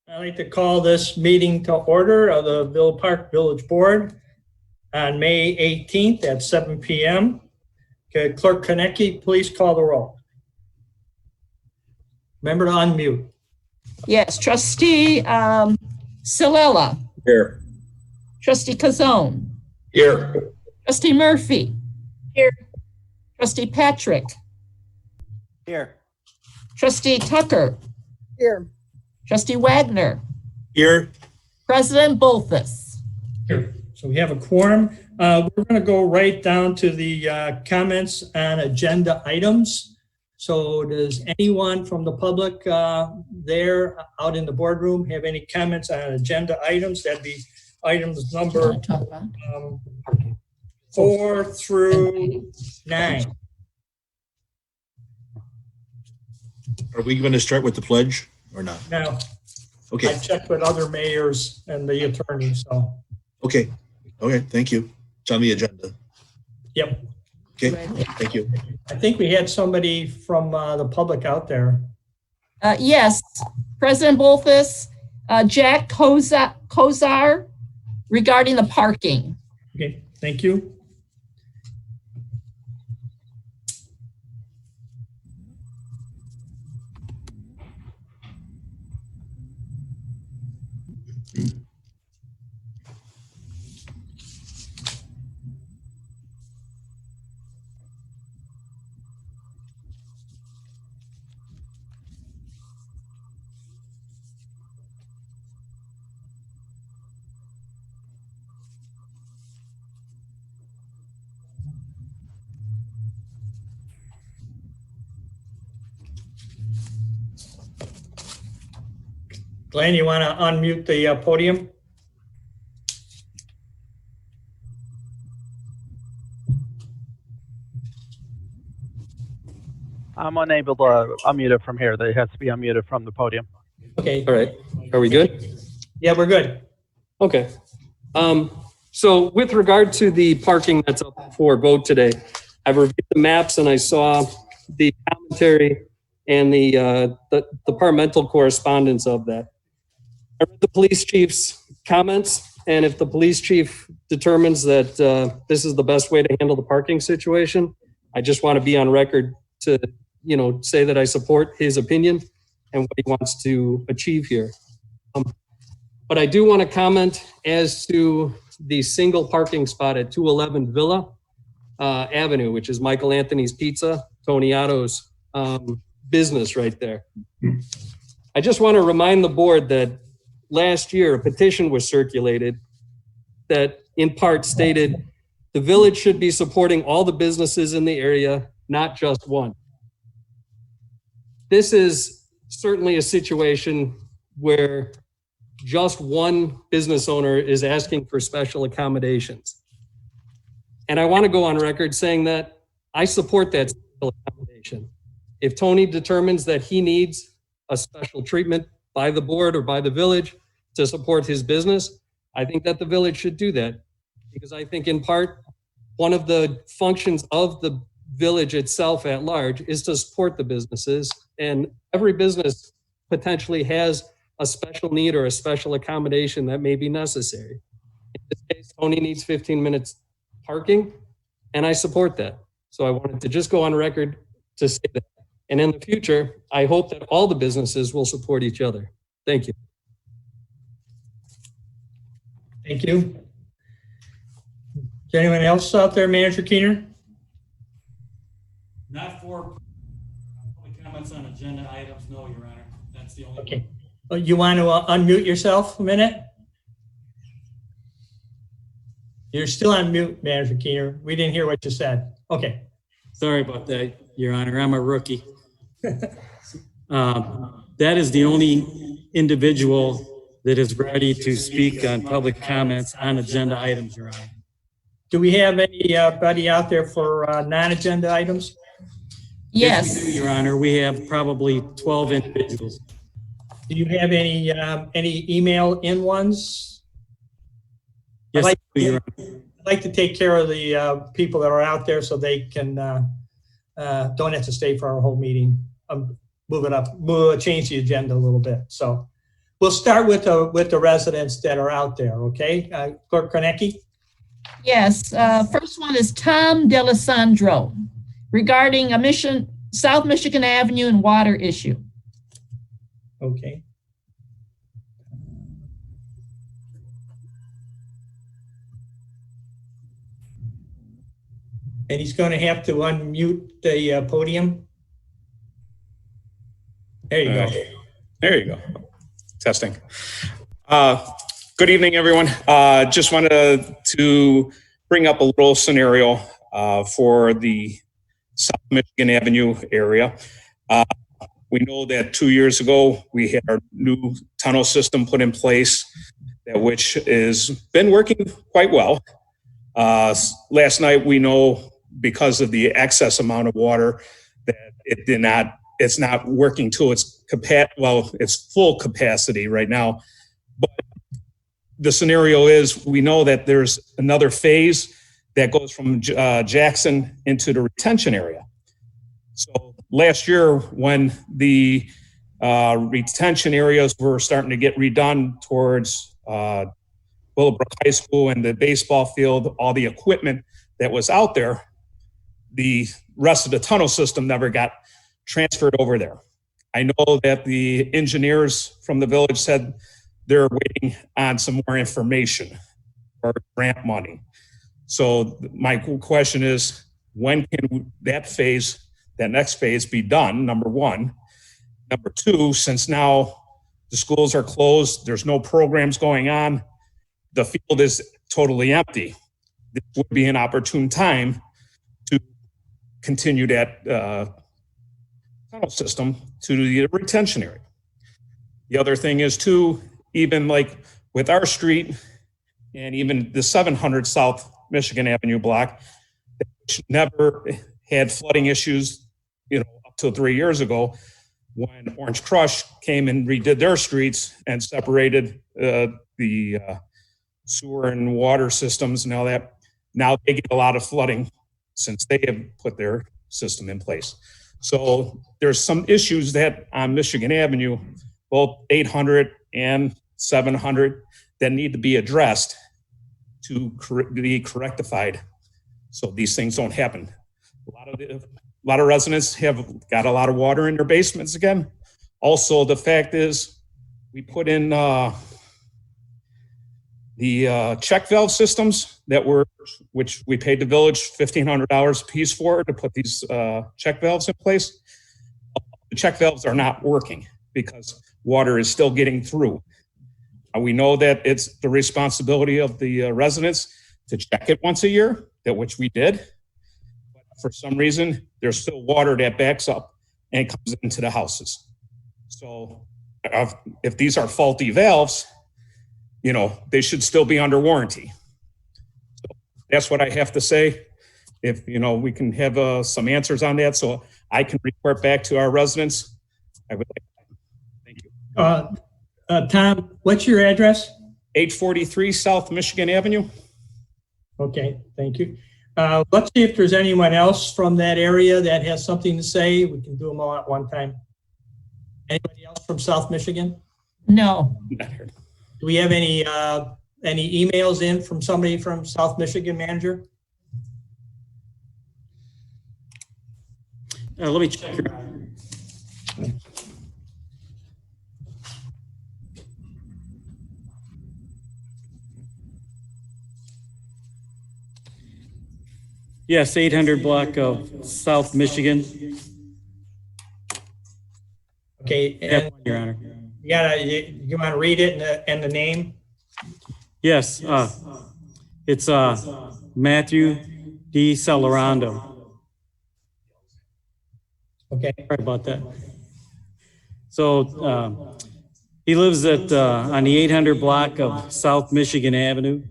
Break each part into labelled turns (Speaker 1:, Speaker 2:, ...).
Speaker 1: I'd like to call this meeting to order of the Villa Park Village Board on May 18th at 7 p.m. Okay, Clerk Konecki, please call the roll. Remember to unmute.
Speaker 2: Yes, Trustee Silella.
Speaker 3: Here.
Speaker 2: Trustee Cazone.
Speaker 3: Here.
Speaker 2: Trustee Murphy. Here. Trustee Patrick.
Speaker 3: Here.
Speaker 2: Trustee Tucker.
Speaker 4: Here.
Speaker 2: Trustee Wagner.
Speaker 3: Here.
Speaker 2: President Bolthus.
Speaker 1: Here. So we have a quorum. We're going to go right down to the comments on agenda items. So does anyone from the public there out in the boardroom have any comments on agenda items? That'd be items number 4 through 9.
Speaker 3: Are we going to start with the pledge or not?
Speaker 1: Now,
Speaker 3: Okay.
Speaker 1: I checked with other mayors and the attorney, so.
Speaker 3: Okay. Okay. Thank you. It's on the agenda.
Speaker 1: Yep.
Speaker 3: Okay. Thank you.
Speaker 1: I think we had somebody from the public out there.
Speaker 2: Yes, President Bolthus, Jack Kozar regarding the parking.
Speaker 1: Okay, thank you. Glenn, you want to unmute the podium?
Speaker 5: I'm unable to unmute it from here. It has to be unmuted from the podium.
Speaker 1: Okay.
Speaker 6: All right. Are we good?
Speaker 1: Yeah, we're good.
Speaker 6: Okay. So with regard to the parking that's up for vote today, I've reviewed the maps and I saw the commentary and the departmental correspondence of that. I read the police chief's comments, and if the police chief determines that this is the best way to handle the parking situation, I just want to be on record to, say that I support his opinion and what he wants to achieve here. But I do want to comment as to the single parking spot at 211 Villa Avenue, which is Michael Anthony's Pizza, Tony Otto's business right there. I just want to remind the board that last year a petition was circulated that in part stated the village should be supporting all the businesses in the area, not just one. This is certainly a situation where just one business owner is asking for special accommodations. And I want to go on record saying that I support that special accommodation. If Tony determines that he needs a special treatment by the board or by the village to support his business, I think that the village should do that. Because I think in part, one of the functions of the village itself at large is to support the businesses. And every business potentially has a special need or a special accommodation that may be necessary. In this case, Tony needs 15 minutes parking, and I support that. So I wanted to just go on record to say that. And in the future, I hope that all the businesses will support each other. Thank you.
Speaker 1: Thank you. Is there anyone else out there, Manager Keener?
Speaker 7: Not for public comments on agenda items, no, Your Honor. That's the only.
Speaker 1: Okay. You want to unmute yourself a minute? You're still on mute, Manager Keener. We didn't hear what you said. Okay.
Speaker 7: Sorry about that, Your Honor. I'm a rookie. That is the only individual that is ready to speak on public comments on agenda items, Your Honor.
Speaker 1: Do we have anybody out there for non-agenda items?
Speaker 2: Yes.
Speaker 7: We do, Your Honor. We have probably 12 individuals.
Speaker 1: Do you have any email in ones?
Speaker 7: Yes,
Speaker 1: I'd
Speaker 7: Your Honor.
Speaker 1: like to take care of the people that are out there so they can don't have to stay for our whole meeting. Move it up, change the agenda a little bit. So we'll start with the residents that are out there, okay? Clerk Kornecki?
Speaker 2: Yes, first one is Tom Delisandro regarding South Michigan Avenue and water issue.
Speaker 1: Okay. And he's going to have to unmute the podium. There you go.
Speaker 4: There you go. Testing. Good evening, everyone. Just wanted to bring up a little scenario for the South Michigan Avenue area. We know that 2 years ago, we had our new tunnel system put in place, which has been working quite well. Last night, we know because of the excess amount of water that it's not working to its full capacity right now. But the scenario is we know that there's another phase that goes from Jackson into the retention area. So last year when the retention areas were starting to get redone towards Willowbrook High School and the baseball field, all the equipment that was out there, the rest of the tunnel system never got transferred over there. I know that the engineers from the village said they're waiting on some more information or grant money. So my question is, when can that next phase be done, number one? Number two, since now the schools are closed, there's no programs going on, the field is totally empty. This would be an opportune time to continue that tunnel system to the retention area. The other thing is too, even like with our street and even the 700 South Michigan Avenue block, which never had flooding issues, up till 3 years ago, when Orange Crush came and redid their streets and separated the sewer and water systems and all that. Now they get a lot of flooding since they have put their system in place. So there's some issues that on Michigan Avenue, both 800 and 700, that need to be addressed to be correctified so these things don't happen. A lot of residents have got a lot of water in their basements again. Also, the fact is we put in the check valve systems which we paid the village $1,500 a piece for to put these check valves in place. The check valves are not working because water is still getting through. We know that it's the responsibility of the residents to check it once a year, which we did. But for some reason, there's still water that backs up and comes into the houses. So if these are faulty valves, they should still be under warranty. So that's what I have to say. If, we can have some answers on that so I can report back to our residents, I would like to. Thank you.
Speaker 1: Tom, what's your address?
Speaker 4: 843 South Michigan Avenue.
Speaker 1: Okay, thank you. Let's see if there's anyone else from that area that has something to say. We can do them all at one time. Anybody else from South Michigan?
Speaker 2: No.
Speaker 4: Not here.
Speaker 1: Do we have any emails in from somebody from South Michigan, manager?
Speaker 7: Let me check. Yes, 800 block of South Michigan.
Speaker 1: Okay,
Speaker 7: Yeah,
Speaker 1: and
Speaker 7: Your Honor.
Speaker 1: you want to read it and the name?
Speaker 7: Yes, it's Matthew D. Celerando.
Speaker 1: Okay,
Speaker 7: Sorry about that. So he lives on the 800 block of South Michigan Avenue.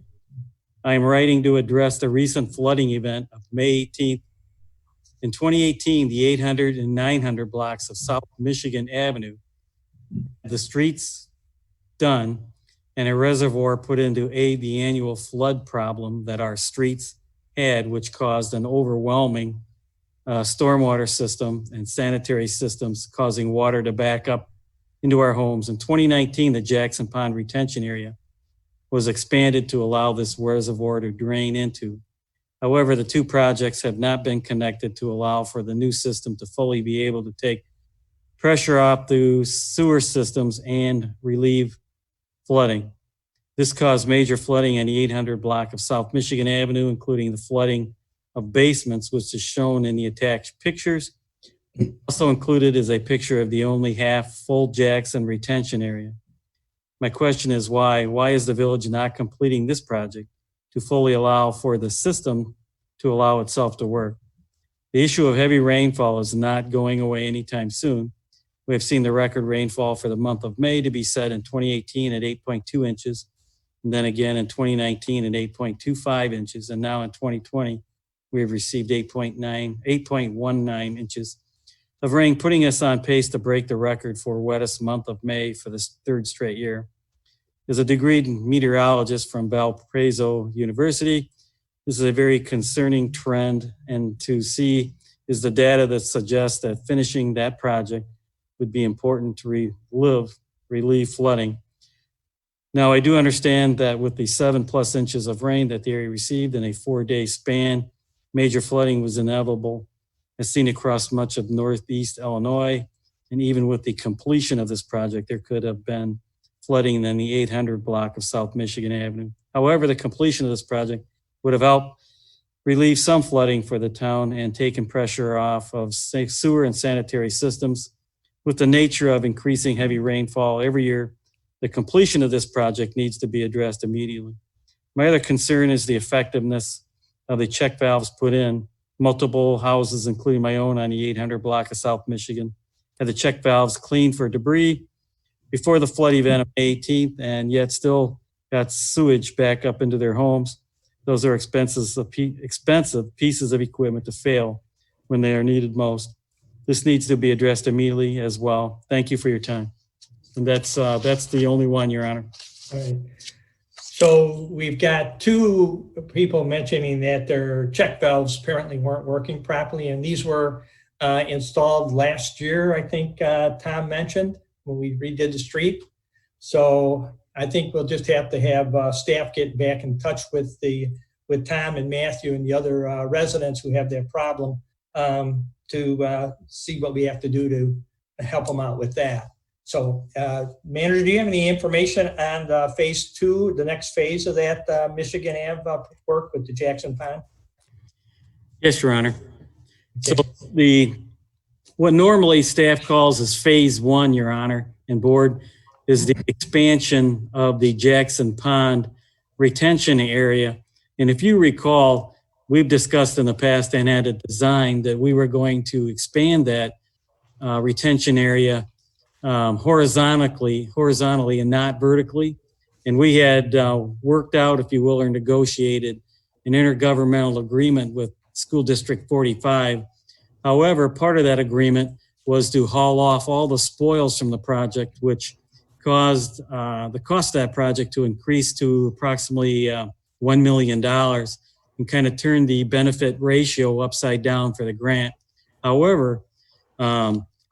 Speaker 7: I am writing to address the recent flooding event of May 18th. In 2018, the 800 and 900 blocks of South Michigan Avenue, the streets done and a reservoir put in to aid the annual flood problem that our streets had, which caused an overwhelming stormwater system and sanitary systems, causing water to back up into our homes. In 2019, the Jackson Pond retention area was expanded to allow this reservoir to drain into. However, the two projects have not been connected to allow for the new system to fully be able to take pressure off the sewer systems and relieve flooding. This caused major flooding on the 800 block of South Michigan Avenue, including the flooding of basements, which is shown in the attached pictures. Also included is a picture of the only half full Jackson retention area. My question is why? Why is the village not completing this project to fully allow for the system to allow itself to work? The issue of heavy rainfall is not going away anytime soon. We have seen the record rainfall for the month of May to be set in 2018 at 8.2 inches, and then again in 2019 at 8.25 inches, and now in 2020, we have received 8.19 inches of rain, putting us on pace to break the record for wettest month of May for this third straight year. As a degreed meteorologist from Valparaiso University, this is a very concerning trend, and to see is the data that suggests that finishing that project would be important to relieve flooding. Now, I do understand that with the 7+ inches of rain that the area received in a 4-day span, major flooding was inevitable, as seen across much of Northeast Illinois. And even with the completion of this project, there could have been flooding in the 800 block of South Michigan Avenue. However, the completion of this project would have helped relieve some flooding for the town and taken pressure off of sewer and sanitary systems. With the nature of increasing heavy rainfall every year, the completion of this project needs to be addressed immediately. My other concern is the effectiveness of the check valves put in. Multiple houses, including my own on the 800 block of South Michigan, had the check valves cleaned for debris before the flood event of May 18th, and yet still got sewage back up into their homes. Those are expensive pieces of equipment to fail when they are needed most. This needs to be addressed immediately as well. Thank you for your time. And that's the only one, Your Honor.
Speaker 1: All right. So we've got two people mentioning that their check valves apparently weren't working properly, and these were installed last year, I think Tom mentioned, when we redid the street. So I think we'll just have to have staff get back in touch with Tom and Matthew and the other residents who have that problem to see what we have to do to help them out with that. So, Manager, do you have any information on phase 2, the next phase of that Michigan Ave work with the Jackson Pond?
Speaker 7: Yes, Your Honor. So what normally staff calls as phase 1, Your Honor, and board, is the expansion of the Jackson Pond retention area. And if you recall, we've discussed in the past and had a design that we were going to expand that retention area horizontally and not vertically. And we had worked out, if you will, or negotiated an intergovernmental agreement with School District 45. However, part of that agreement was to haul off all the spoils from the project, which caused the cost of that project to increase to approximately $1 million and kind of turned the benefit ratio upside down for the grant. However,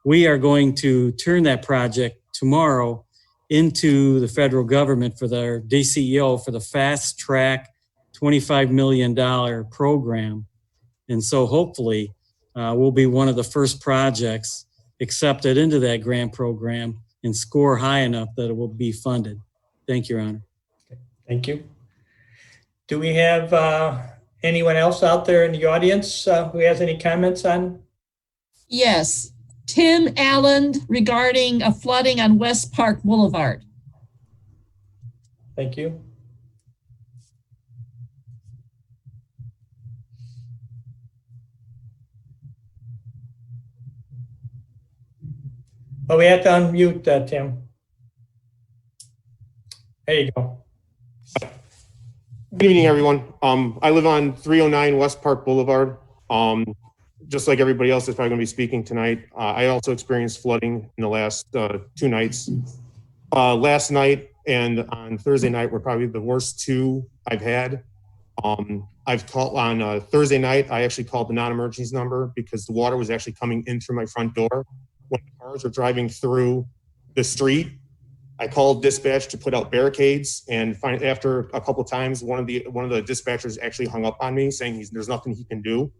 Speaker 7: we are going to turn that project tomorrow into the federal government for their DCEO for the fast track $25 million program. And so hopefully we'll be one of the first projects accepted into that grant program and score high enough that it will be funded. Thank you, Your Honor.
Speaker 1: Thank you. Do we have anyone else out there in the audience who has any comments on?
Speaker 2: Yes. Tim Allen regarding a flooding on West Park Boulevard.
Speaker 1: Thank you. Oh, we have to unmute Tim. There you go.
Speaker 8: Good evening, everyone. I live on 309 West Park Boulevard. Just like everybody else that's probably going to be speaking tonight, I also experienced flooding in the last 2 nights. Last night and on Thursday night were probably the worst 2 I've had. I've called on Thursday night. I actually called the non-emergency number because the water was actually coming in through my front door. When the cars were driving through the street. I called dispatch to put out barricades, and after a couple of times, one of the dispatchers actually hung up on me saying there's nothing he can do.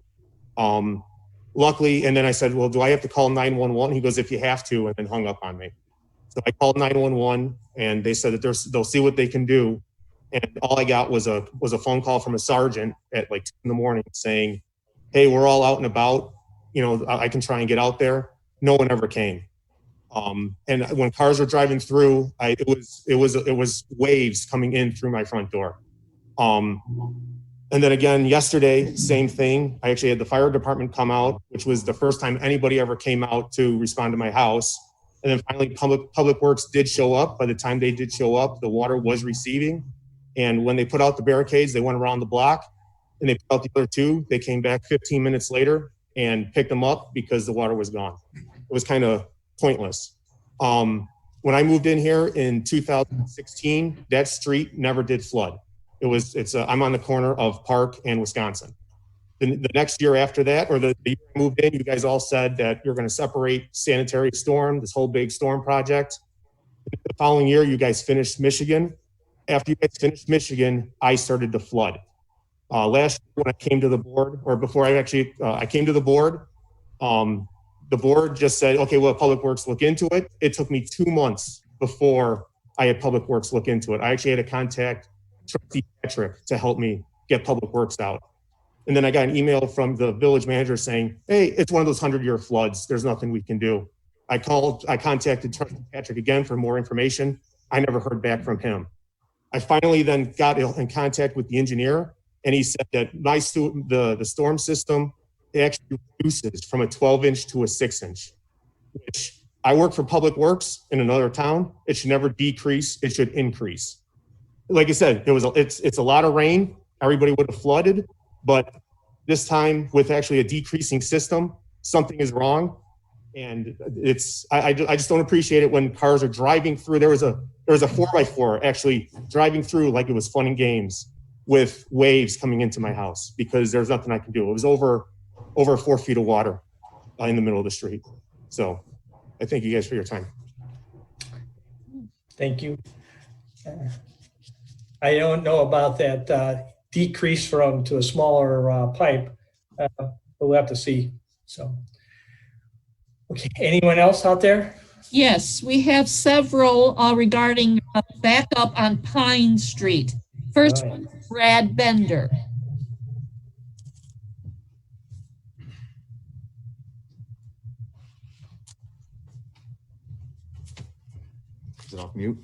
Speaker 8: Luckily, and then I said, well, do I have to call 911? He goes, if you have to, and then hung up on me. So I called 911, and they said that they'll see what they can do. And all I got was a phone call from a sergeant at like 2 a.m. saying, hey, we're all out and about. You know, I can try and get out there. No one ever came. And when cars were driving through, it was waves coming in through my front door. And then again, yesterday, same thing. I actually had the fire department come out, which was the first time anybody ever came out to respond to my house. And then finally, Public Works did show up. By the time they did show up, the water was receding. And when they put out the barricades, they went around the block and they put out the other two. They came back 15 minutes later and picked them up because the water was gone. It was kind of pointless. When I moved in here in 2016, that street never did flood. I'm on the corner of Park and Wisconsin. The next year after that, or the year I moved in, you guys all said that you're going to separate sanitary storm, this whole big storm project. The following year, you guys finished Michigan. After you guys finished Michigan, I started to flood. Last year when I came to the board, or before I came to the board, the board just said, okay, well, Public Works look into it. It took me 2 months before I had Public Works look into it. I actually had to contact Trustee Patrick to help me get Public Works out. And then I got an email from the village manager saying, hey, it's one of those 100-year floods. There's nothing we can do. I contacted Trustee Patrick again for more information. I never heard back from him. I finally then got in contact with the engineer, and he said that the storm system, it actually reduces from a 12-inch to a 6-inch, which I work for Public Works in another town. It should never decrease. It should increase. Like I said, it's a lot of rain. Everybody would have flooded, but this time with actually a decreasing system, something is wrong. And I just don't appreciate it when cars are driving through. There was a 4x4 actually driving through like it was fun and games with waves coming into my house because there's nothing I can do. It was over 4 feet of water in the middle of the street. So I thank you guys for your time.
Speaker 1: Thank you. I don't know about that decrease to a smaller pipe. We'll have to see. So, okay, anyone else out there?
Speaker 2: Yes, we have several regarding backup on Pine Street. First
Speaker 1: Right.
Speaker 2: one, Brad Bender.
Speaker 9: Is it off mute?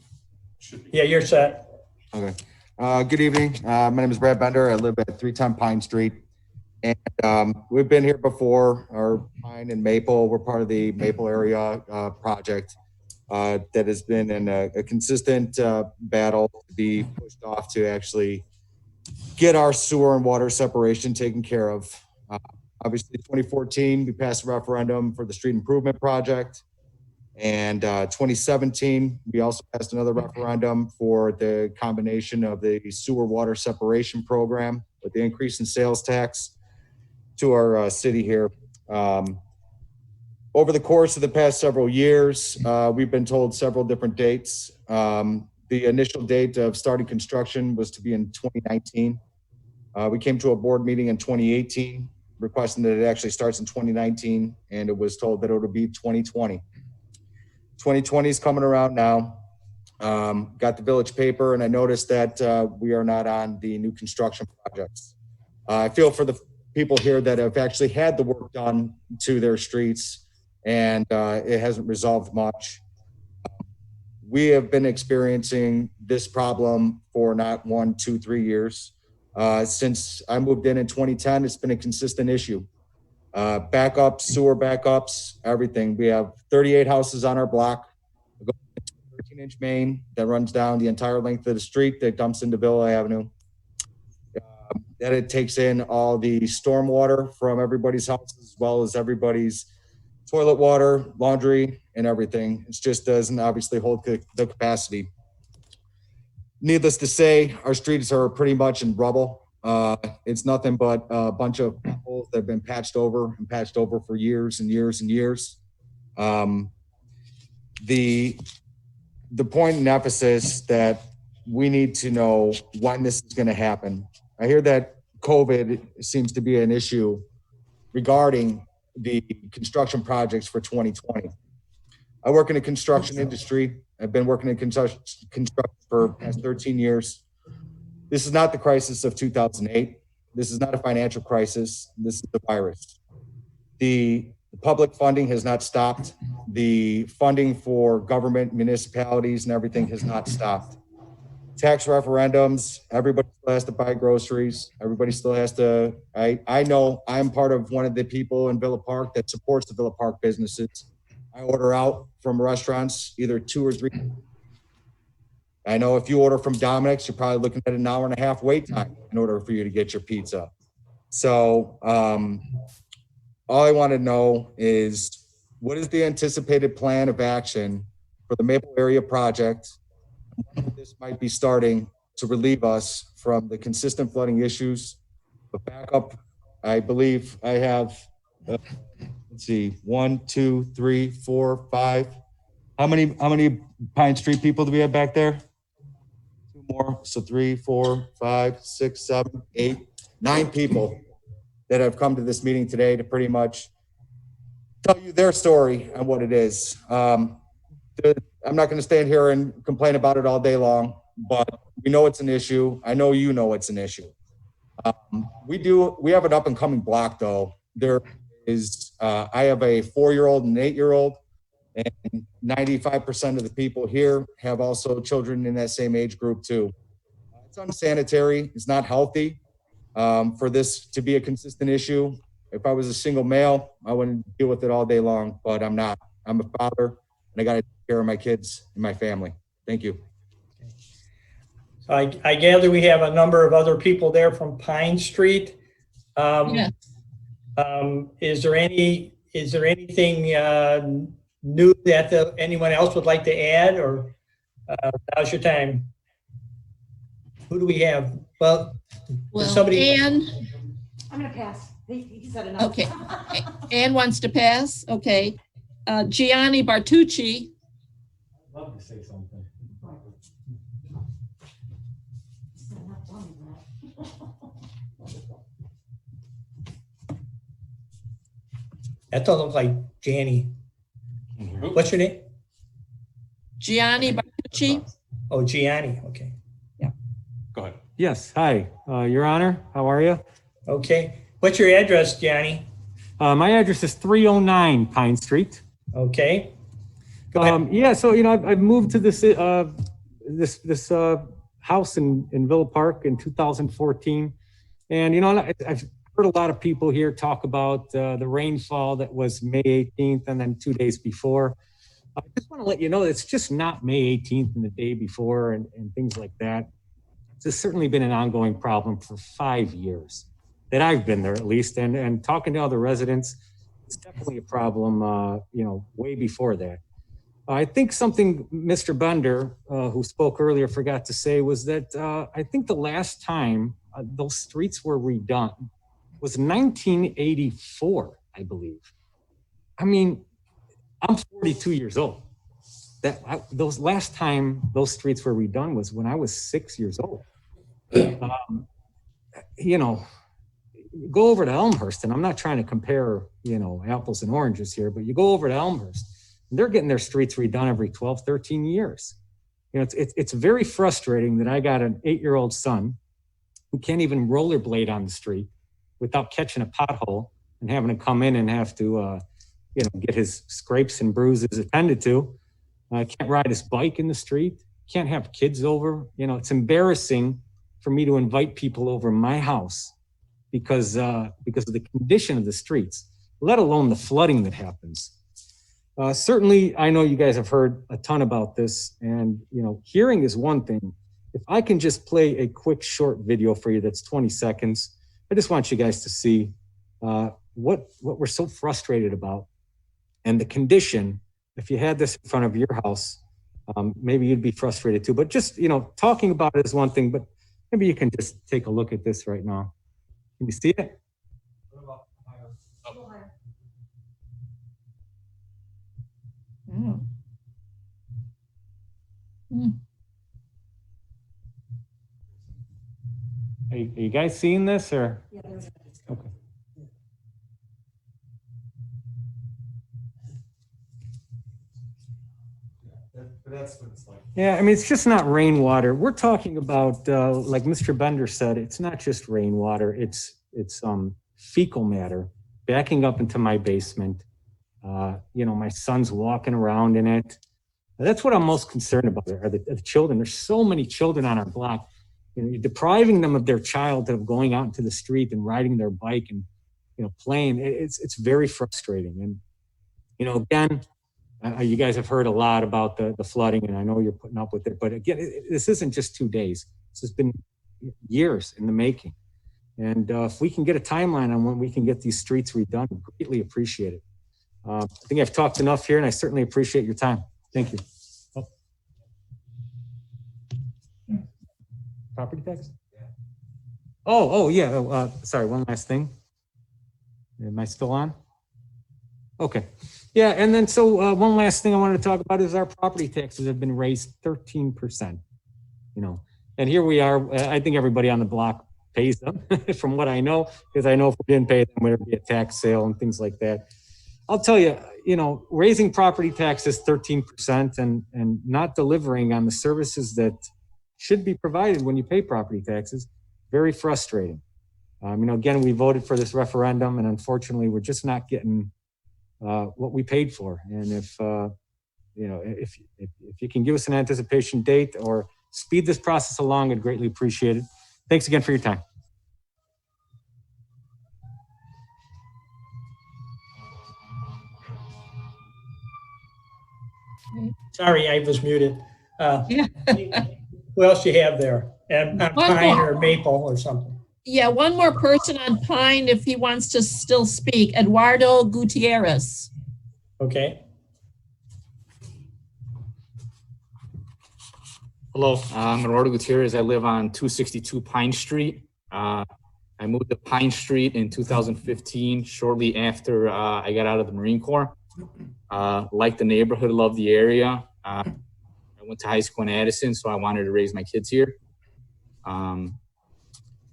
Speaker 1: Yeah, you're set.
Speaker 9: Okay. Good evening. My name is Brad Bender. I live at 310 Pine Street. And we've been here before, our Pine and Maple. We're part of the Maple area project that has been in a consistent battle to be pushed off to actually get our sewer and water separation taken care of. Obviously, 2014, we passed a referendum for the street improvement project. And 2017, we also passed another referendum for the combination of the sewer water separation program with the increase in sales tax to our city here. Over the course of the past several years, we've been told several different dates. The initial date of starting construction was to be in 2019. We came to a board meeting in 2018 requesting that it actually starts in 2019, and it was told that it would be 2020. 2020 is coming around now. Got the village paper, and I noticed that we are not on the new construction projects. I feel for the people here that have actually had the work done to their streets, and it hasn't resolved much. We have been experiencing this problem for not 1, 2, 3 years. Since I moved in 2010, it's been a consistent issue. Backups, sewer backups, everything. We have 38 houses on our block, a 13-inch main that runs down the entire length of the street that dumps into Villa Avenue. That it takes in all the storm water from everybody's houses, as well as everybody's toilet water, laundry, and everything. It just doesn't obviously hold the capacity. Needless to say, our streets are pretty much in rubble. It's nothing but a bunch of holes that have been patched over for years and years and years. The the point and emphasis that we need to know when this is going to happen. I hear that COVID seems to be an issue regarding the construction projects for 2020. I work in the construction industry. I've been working in construction for the past 13 years. This is not the crisis of 2008. This is not a financial crisis. This is the virus. The public funding has not stopped. The funding for government, municipalities, and everything has not stopped. Tax referendums, everybody still has to buy groceries. Everybody still has to, I know I'm part of one of the people in Villa Park that supports the Villa Park businesses. I order out from restaurants, either 2 or 3. I know if you order from Dominic's, you're probably looking at an hour and a half wait time in order for you to get your pizza. So all I want to know is, what is the anticipated plan of action for the Maple Area project? This might be starting to relieve us from the consistent flooding issues. But back up, I believe I have, let's see, 1, 2, 3, 4, 5. How many Pine Street people do we have back there? 2 more. So 3, 4, 5, 6, 7, 8, 9 people that have come to this meeting today to pretty much tell you their story and what it is. I'm not going to stand here and complain about it all day long, but we know it's an issue. I know you know it's an issue. We have an up and coming block though. There is, I have a 4-year-old and an 8-year-old, and 95% of the people here have also children in that same age group too. It's unsanitary. It's not healthy for this to be a consistent issue. If I was a single male, I wouldn't deal with it all day long, but I'm not. I'm a father, and I got to take care of my kids and my family. Thank you.
Speaker 1: So I gather we have a number of other people there from Pine Street.
Speaker 2: Yes.
Speaker 1: Is there anything new that anyone else would like to add, or now's your time? Who do we have? Well, somebody.
Speaker 2: Ann,
Speaker 10: I'm gonna pass. He said enough.
Speaker 2: okay. Ann wants to pass, okay. Gianni Bartucci,
Speaker 7: I'd love to say something.
Speaker 1: That doesn't look like Janny. What's your name?
Speaker 2: Gianni Bartucci.
Speaker 1: Oh, Gianni. Okay.
Speaker 4: Go ahead.
Speaker 7: Yes, hi, Your Honor, how are you?
Speaker 1: Okay. What's your address, Gianni?
Speaker 7: My address is 309 Pine Street.
Speaker 1: Okay. Go ahead.
Speaker 7: Yeah, so, I've moved to this house in Villa Park in 2014. And, I've heard a lot of people here talk about the rainfall that was May 18th and then 2 days before. I just want to let you know, it's just not May 18th and the day before and things like that. It's certainly been an ongoing problem for 5 years that I've been there, at least. And talking to other residents, it's definitely a problem, way before that. I think something Mr. Bender, who spoke earlier, forgot to say was that I think the last time those streets were redone was 1984, I believe. I mean, I'm 42 years old. Those last time those streets were redone was when I was 6 years old. Go over to Elmhurst, and I'm not trying to compare, apples and oranges here, but you go over to Elmhurst, and they're getting their streets redone every 12, 13 years. It's very frustrating that I got an 8-year-old son who can't even rollerblade on the street without catching a pothole and having to come in and have to, get his scrapes and bruises attended to. Can't ride his bike in the street. Can't have kids over. It's embarrassing for me to invite people over my house because of the condition of the streets, let alone the flooding that happens. Certainly, I know you guys have heard a ton about this, and hearing is one thing. If I can just play a quick short video for you that's 20 seconds, I just want you guys to see what we're so frustrated about and the condition. If you had this in front of your house, maybe you'd be frustrated too. But just, talking about it is one thing, but maybe you can just take a look at this right now. Can you see it?
Speaker 11: Are you guys seeing this or?
Speaker 10: Yeah, there's-
Speaker 11: Okay.
Speaker 9: That's what it's like.
Speaker 11: Yeah, I mean, it's just not rainwater. We're talking about, like Mr. Bender said, it's not just rainwater. It's fecal matter backing up into my basement. My son's walking around in it. That's what I'm most concerned about are the children. There's so many children on our block. You're depriving them of their childhood of going out into the street and riding their bike and, playing. It's very frustrating. And, again, you guys have heard a lot about the flooding, and I know you're putting up with it. But again, this isn't just 2 days. This has been years in the making. And if we can get a timeline on when we can get these streets redone, greatly appreciate it. I think I've talked enough here, and I certainly appreciate your time. Thank you. Property tax? Yeah. Sorry, one last thing. Am I still on? Okay. Yeah, and then so one last thing I wanted to talk about is our property taxes have been raised 13%. And here we are. I think everybody on the block pays them, from what I know, because I know if we didn't pay them, there'd be a tax sale and things like that. I'll tell you, raising property taxes 13% and not delivering on the services that should be provided when you pay property taxes, very frustrating. Again, we voted for this referendum, and unfortunately, we're just not getting what we paid for. And if you can give us an anticipation date or speed this process along, I'd greatly appreciate it. Thanks again for your time.
Speaker 1: Sorry, I was muted.
Speaker 2: Yeah.
Speaker 1: Who else you have there? And
Speaker 2: One
Speaker 1: pine
Speaker 2: more.
Speaker 1: or maple or something?
Speaker 2: Yeah, one more person on Pine if he wants to still speak. Eduardo Gutierrez.
Speaker 1: Okay.
Speaker 12: Hello, I'm Eduardo Gutierrez. I live on 262 Pine Street. I moved to Pine Street in 2015, shortly after I got out of the Marine Corps. Liked the neighborhood, loved the area. I went to high school in Addison, so I wanted to raise my kids here.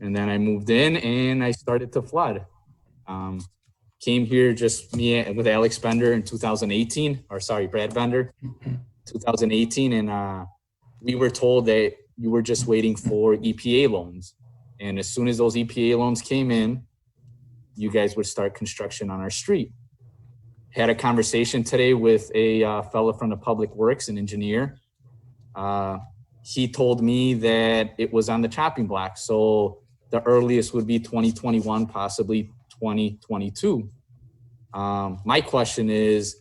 Speaker 12: And then I moved in and I started to flood. Came here just me with Alex Bender in 2018, Brad Bender, 2018. And we were told that you were just waiting for EPA loans. And as soon as those EPA loans came in, you guys would start construction on our street. Had a conversation today with a fellow from the Public Works, an engineer. He told me that it was on the chopping block. So the earliest would be 2021, possibly 2022. My question is,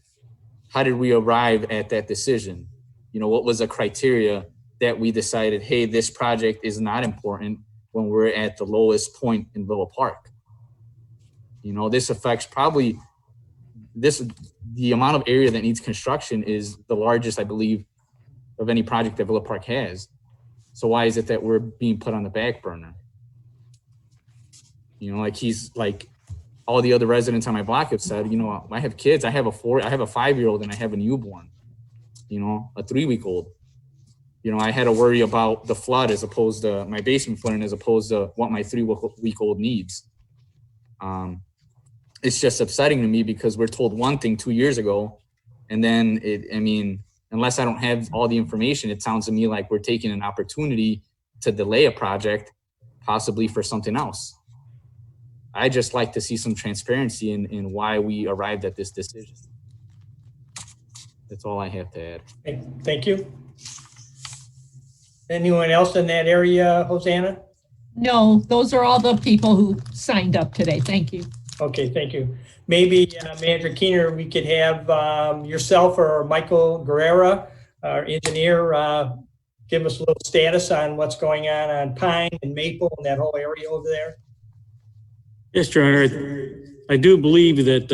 Speaker 12: how did we arrive at that decision? What was the criteria that we decided, hey, this project is not important when we're at the lowest point in Villa Park? This affects probably the amount of area that needs construction is the largest, I believe, of any project that Villa Park has. So why is it that we're being put on the back burner? Like all the other residents on my block have said, I have kids. I have a 5-year-old and I have a newborn, a 3-week-old. I had to worry about the flood as opposed to my basement flooding as opposed to what my 3-week-old needs. It's just upsetting to me because we're told one thing 2 years ago, and then unless I don't have all the information, it sounds to me like we're taking an opportunity to delay a project, possibly for something else. I just like to see some transparency in why we arrived at this decision. That's all I have to add.
Speaker 1: Thank you. Anyone else in that area, Hosanna?
Speaker 2: No, those are all the people who signed up today. Thank you.
Speaker 1: Okay, thank you. Maybe Manager Keener, we could have yourself or Michael Guerrera, our engineer, give us a little status on what's going on Pine and Maple and that whole area over there.
Speaker 7: Yes, Your Honor. I do believe that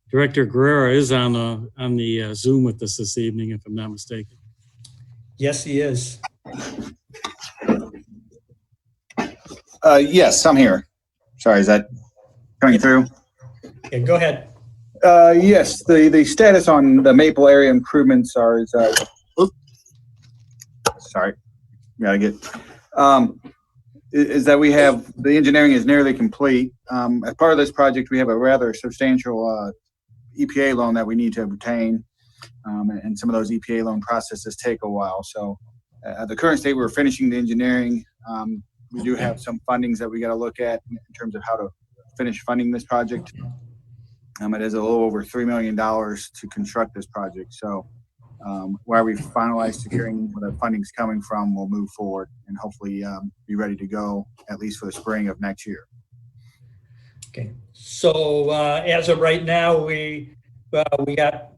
Speaker 7: Director Guerrera is on the Zoom with us this evening, if I'm not mistaken.
Speaker 1: Yes, he is.
Speaker 13: Yes, I'm here. Sorry, is that coming through?
Speaker 1: Yeah, go ahead.
Speaker 13: Yes, the status on the Maple area improvements sorry, gotta get, is that we have, the engineering is nearly complete. As part of this project, we have a rather substantial EPA loan that we need to obtain. And some of those EPA loan processes take a while. So at the current state, we're finishing the engineering. We do have some fundings that we got to look at in terms of how to finish funding this project. It is a little over $3 million to construct this project. So where we finalize securing where the funding's coming from, we'll move forward and hopefully be ready to go at least for the spring of next year.
Speaker 1: Okay, so as of right now, we got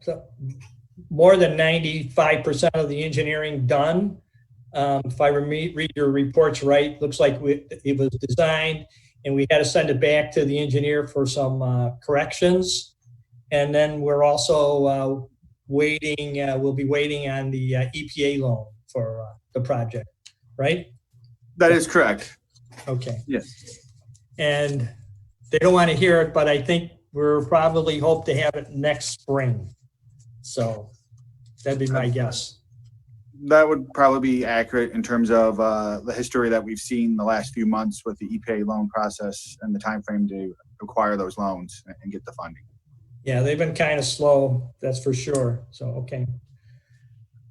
Speaker 1: more than 95% of the engineering done. If I read your reports right, looks like it was designed and we had to send it back to the engineer for some corrections. And then we're also waiting, we'll be waiting on the EPA loan for the project, right?
Speaker 13: That is correct.
Speaker 1: Okay.
Speaker 13: Yes.
Speaker 1: And they don't want to hear it, but I think we're probably hope to have it next spring. So that'd be my guess.
Speaker 13: That would probably be accurate in terms of the history that we've seen the last few months with the EPA loan process and the time frame to acquire those loans and get the funding.
Speaker 1: Yeah, they've been kind of slow, that's for sure. So, okay.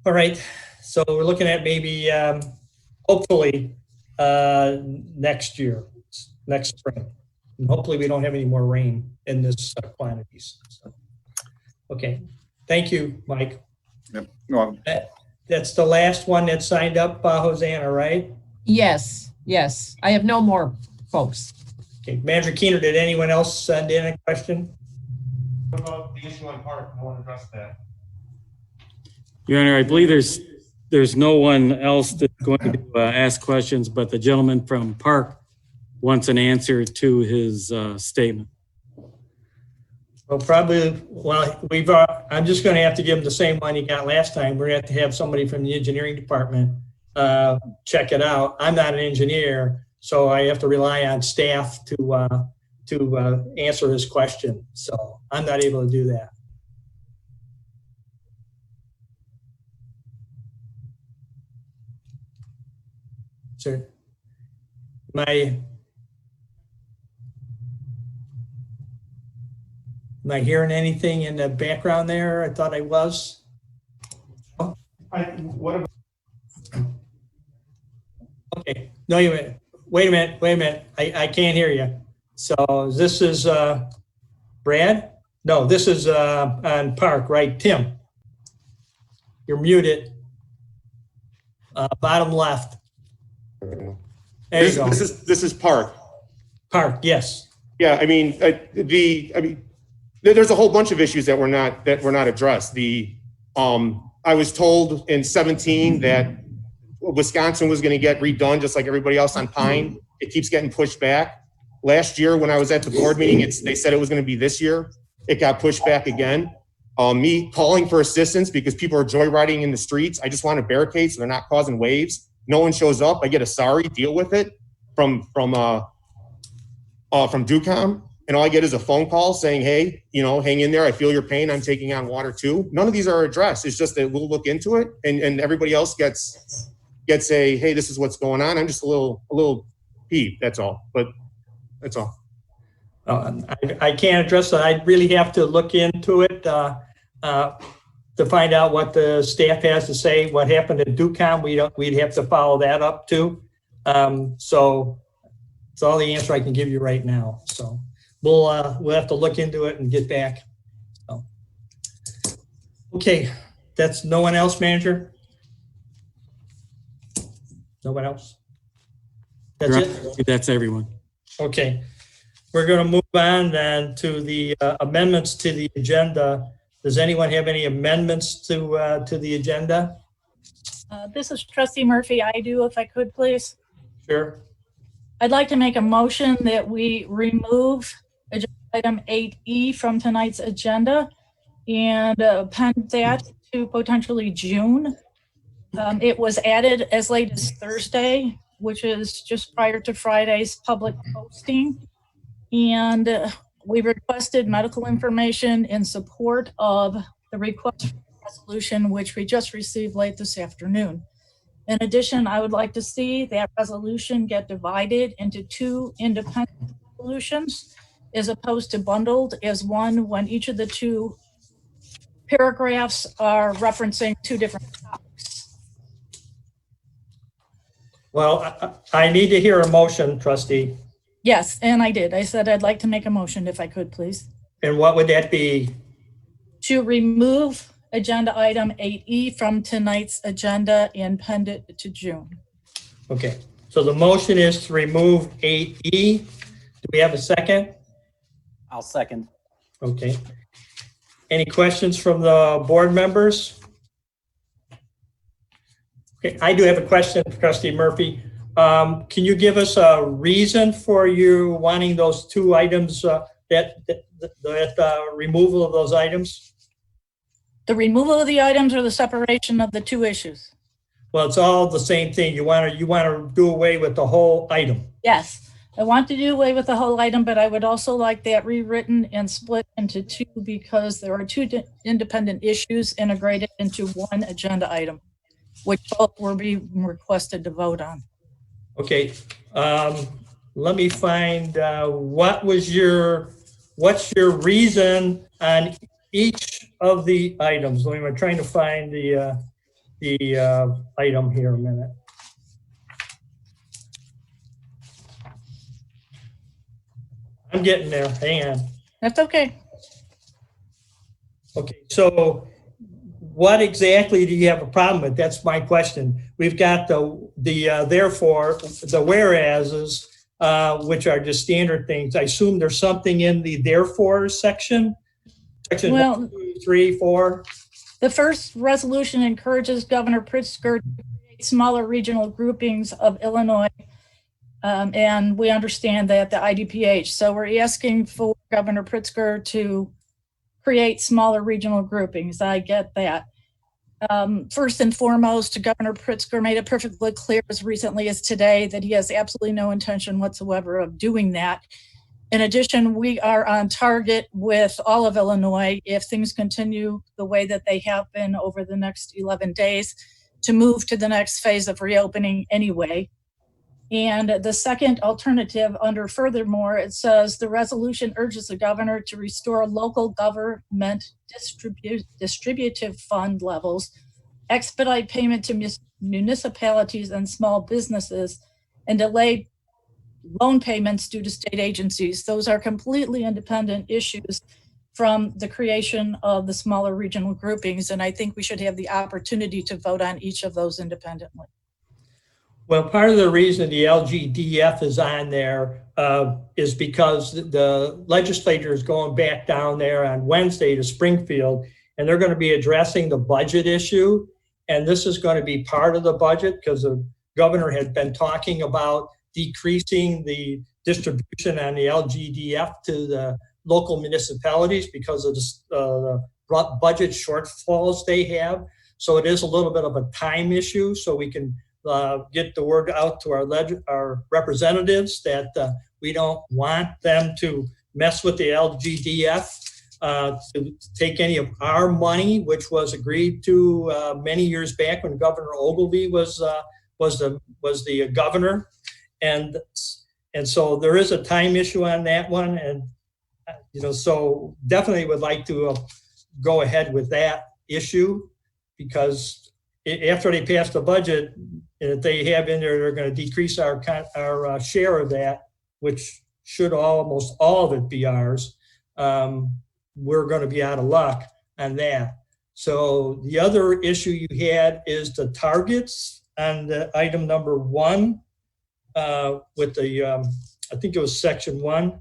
Speaker 1: All right. So we're looking at maybe, hopefully, next year, next spring. And hopefully we don't have any more rain in this quantities. So, okay. Thank you, Mike.
Speaker 13: Yep. Well,
Speaker 1: That's the last one that signed up, Hosanna, right?
Speaker 2: Yes, yes. I have no more folks.
Speaker 1: Okay, Manager Keener, did anyone else send in a question?
Speaker 8: What about the issue on Park? No one addressed that.
Speaker 7: Your Honor, I believe there's no one else that's going to ask questions, but the gentleman from Park wants an answer to his statement.
Speaker 1: Well, probably, I'm just going to have to give him the same one he got last time. We're going to have somebody from the engineering department check it out. I'm not an engineer, so I have to rely on staff to answer his question. So I'm not able to do that. Sir, Am I hearing anything in the background there? I thought I was.
Speaker 8: What about?
Speaker 1: Okay. No, wait a minute. I can't hear you. So this is Brad? No, this is on Park, right? Tim, you're muted. Bottom left. There you go.
Speaker 8: This is Park.
Speaker 1: Park, yes.
Speaker 8: Yeah, I mean, there's a whole bunch of issues that were not addressed. I was told in 17 that Wisconsin was going to get redone just like everybody else on Pine. It keeps getting pushed back. Last year when I was at the board meeting, they said it was going to be this year. It got pushed back again. Me calling for assistance because people are joyriding in the streets. I just want to barricade so they're not causing waves. No one shows up. I get a sorry, deal with it from DUCOM. And all I get is a phone call saying, hey, hang in there. I feel your pain. I'm taking on water too. None of these are addressed. It's just that we'll look into it and everybody else gets a, hey, this is what's going on. I'm just a little peeved. That's all. But that's all.
Speaker 1: I can't address that. I really have to look into it to find out what the staff has to say. What happened at DUCOM, we'd have to follow that up too. So it's all the answer I can give you right now. So we'll have to look into it and get back. So, okay, that's no one else, Manager? No one else? That's it?
Speaker 7: That's everyone.
Speaker 1: Okay. We're going to move on then to the amendments to the agenda. Does anyone have any amendments to the agenda?
Speaker 14: This is Trustee Murphy. I do, if I could, please.
Speaker 1: Sure.
Speaker 14: I'd like to make a motion that we remove agenda item 8E from tonight's agenda and append that to potentially June. It was added as late as Thursday, which is just prior to Friday's public posting. And we requested medical information in support of the request for resolution, which we just received late this afternoon. In addition, I would like to see that resolution get divided into two independent resolutions as opposed to bundled as one when each of the two paragraphs are referencing two different topics.
Speaker 1: Well, I need to hear a motion, trustee.
Speaker 14: Yes, and I did. I said I'd like to make a motion if I could, please.
Speaker 1: And what would that be?
Speaker 14: To remove agenda item 8E from tonight's agenda and pend it to June.
Speaker 1: Okay, so the motion is to remove 8E. Do we have a second?
Speaker 15: I'll second.
Speaker 1: Okay. Any questions from the board members? Okay, I do have a question, trustee Murphy. Can you give us a reason for you wanting those two items, that removal of those items?
Speaker 14: The removal of the items or the separation of the two issues?
Speaker 1: Well, it's all the same thing. You want to do away with the whole item.
Speaker 14: Yes, I want to do away with the whole item, but I would also like that rewritten and split into two because there are two independent issues integrated into one agenda item, which both were being requested to vote on.
Speaker 1: Okay, let me find, what's your reason on each of the items? I'm trying to find the item here a minute. I'm getting there, hang on.
Speaker 14: That's okay.
Speaker 1: Okay, so what exactly do you have a problem with? That's my question. We've got the therefore, the whereases, which are just standard things. I assume there's something in the therefore section? Section
Speaker 14: Well,
Speaker 1: 1, 2, 3, 4.
Speaker 14: The first resolution encourages Governor Pritzker to create smaller regional groupings of Illinois. And we understand that the IDPH. So we're asking for Governor Pritzker to create smaller regional groupings. I get that. First and foremost, Governor Pritzker made it perfectly clear as recently as today that he has absolutely no intention whatsoever of doing that. In addition, we are on target with all of Illinois if things continue the way that they have been over the next 11 days to move to the next phase of reopening anyway. And the second alternative under furthermore, it says the resolution urges the governor to restore local government distributive fund levels, expedite payment to municipalities and small businesses, and delay loan payments due to state agencies. Those are completely independent issues from the creation of the smaller regional groupings. And I think we should have the opportunity to vote on each of those independently.
Speaker 1: Well, part of the reason the LGDF is on there is because the legislature is going back down there on Wednesday to Springfield, and they're going to be addressing the budget issue. And this is going to be part of the budget because the governor had been talking about decreasing the distribution on the LGDF to the local municipalities because of the budget shortfalls they have. So it is a little bit of a time issue, so we can get the word out to our representatives that we don't want them to mess with the LGDF, to take any of our money, which was agreed to many years back when Governor Ogilvie was the governor, and so there is a time issue on that one, and so definitely would like to go ahead with that issue because after they pass the budget, if they have in there, they're going to decrease our share of that, which should almost all of it be ours. We're going to be out of luck on that. So the other issue you had is the targets on the item number 1 with the, I think it was section 1,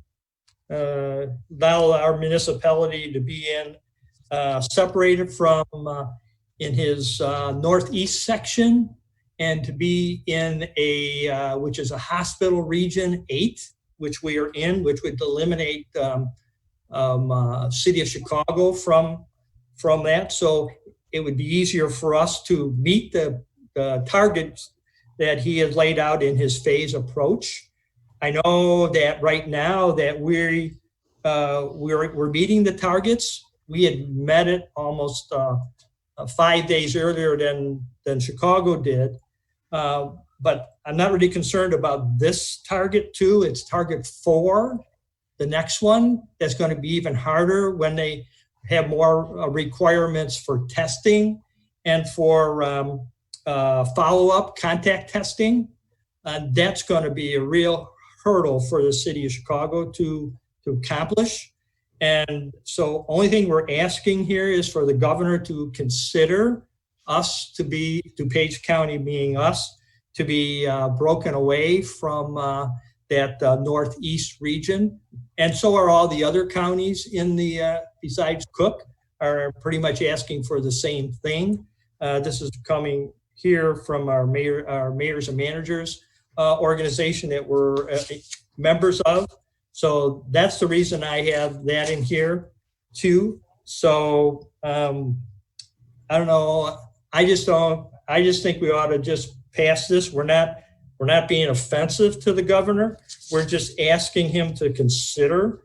Speaker 1: allow our municipality to be separated from in his northeast section and to be in a, which is a hospital region 8, which we are in, which would eliminate city of Chicago from that. So it would be easier for us to meet the targets that he has laid out in his phase approach. I know that right now that we're meeting the targets. We had met it almost 5 days earlier than Chicago did. But I'm not really concerned about this target 2. It's target 4, the next one, that's going to be even harder when they have more requirements for testing and for follow-up contact testing. That's going to be a real hurdle for the city of Chicago to accomplish. And so only thing we're asking here is for the governor to consider us to be, DuPage County being us, to be broken away from that northeast region. And so are all the other counties in the, besides Cook, are pretty much asking for the same thing. This is coming here from our mayors and managers organization that we're members of. So that's the reason I have that in here too. So I don't know. I just think we ought to just pass this. We're not being offensive to the governor. We're just asking him to consider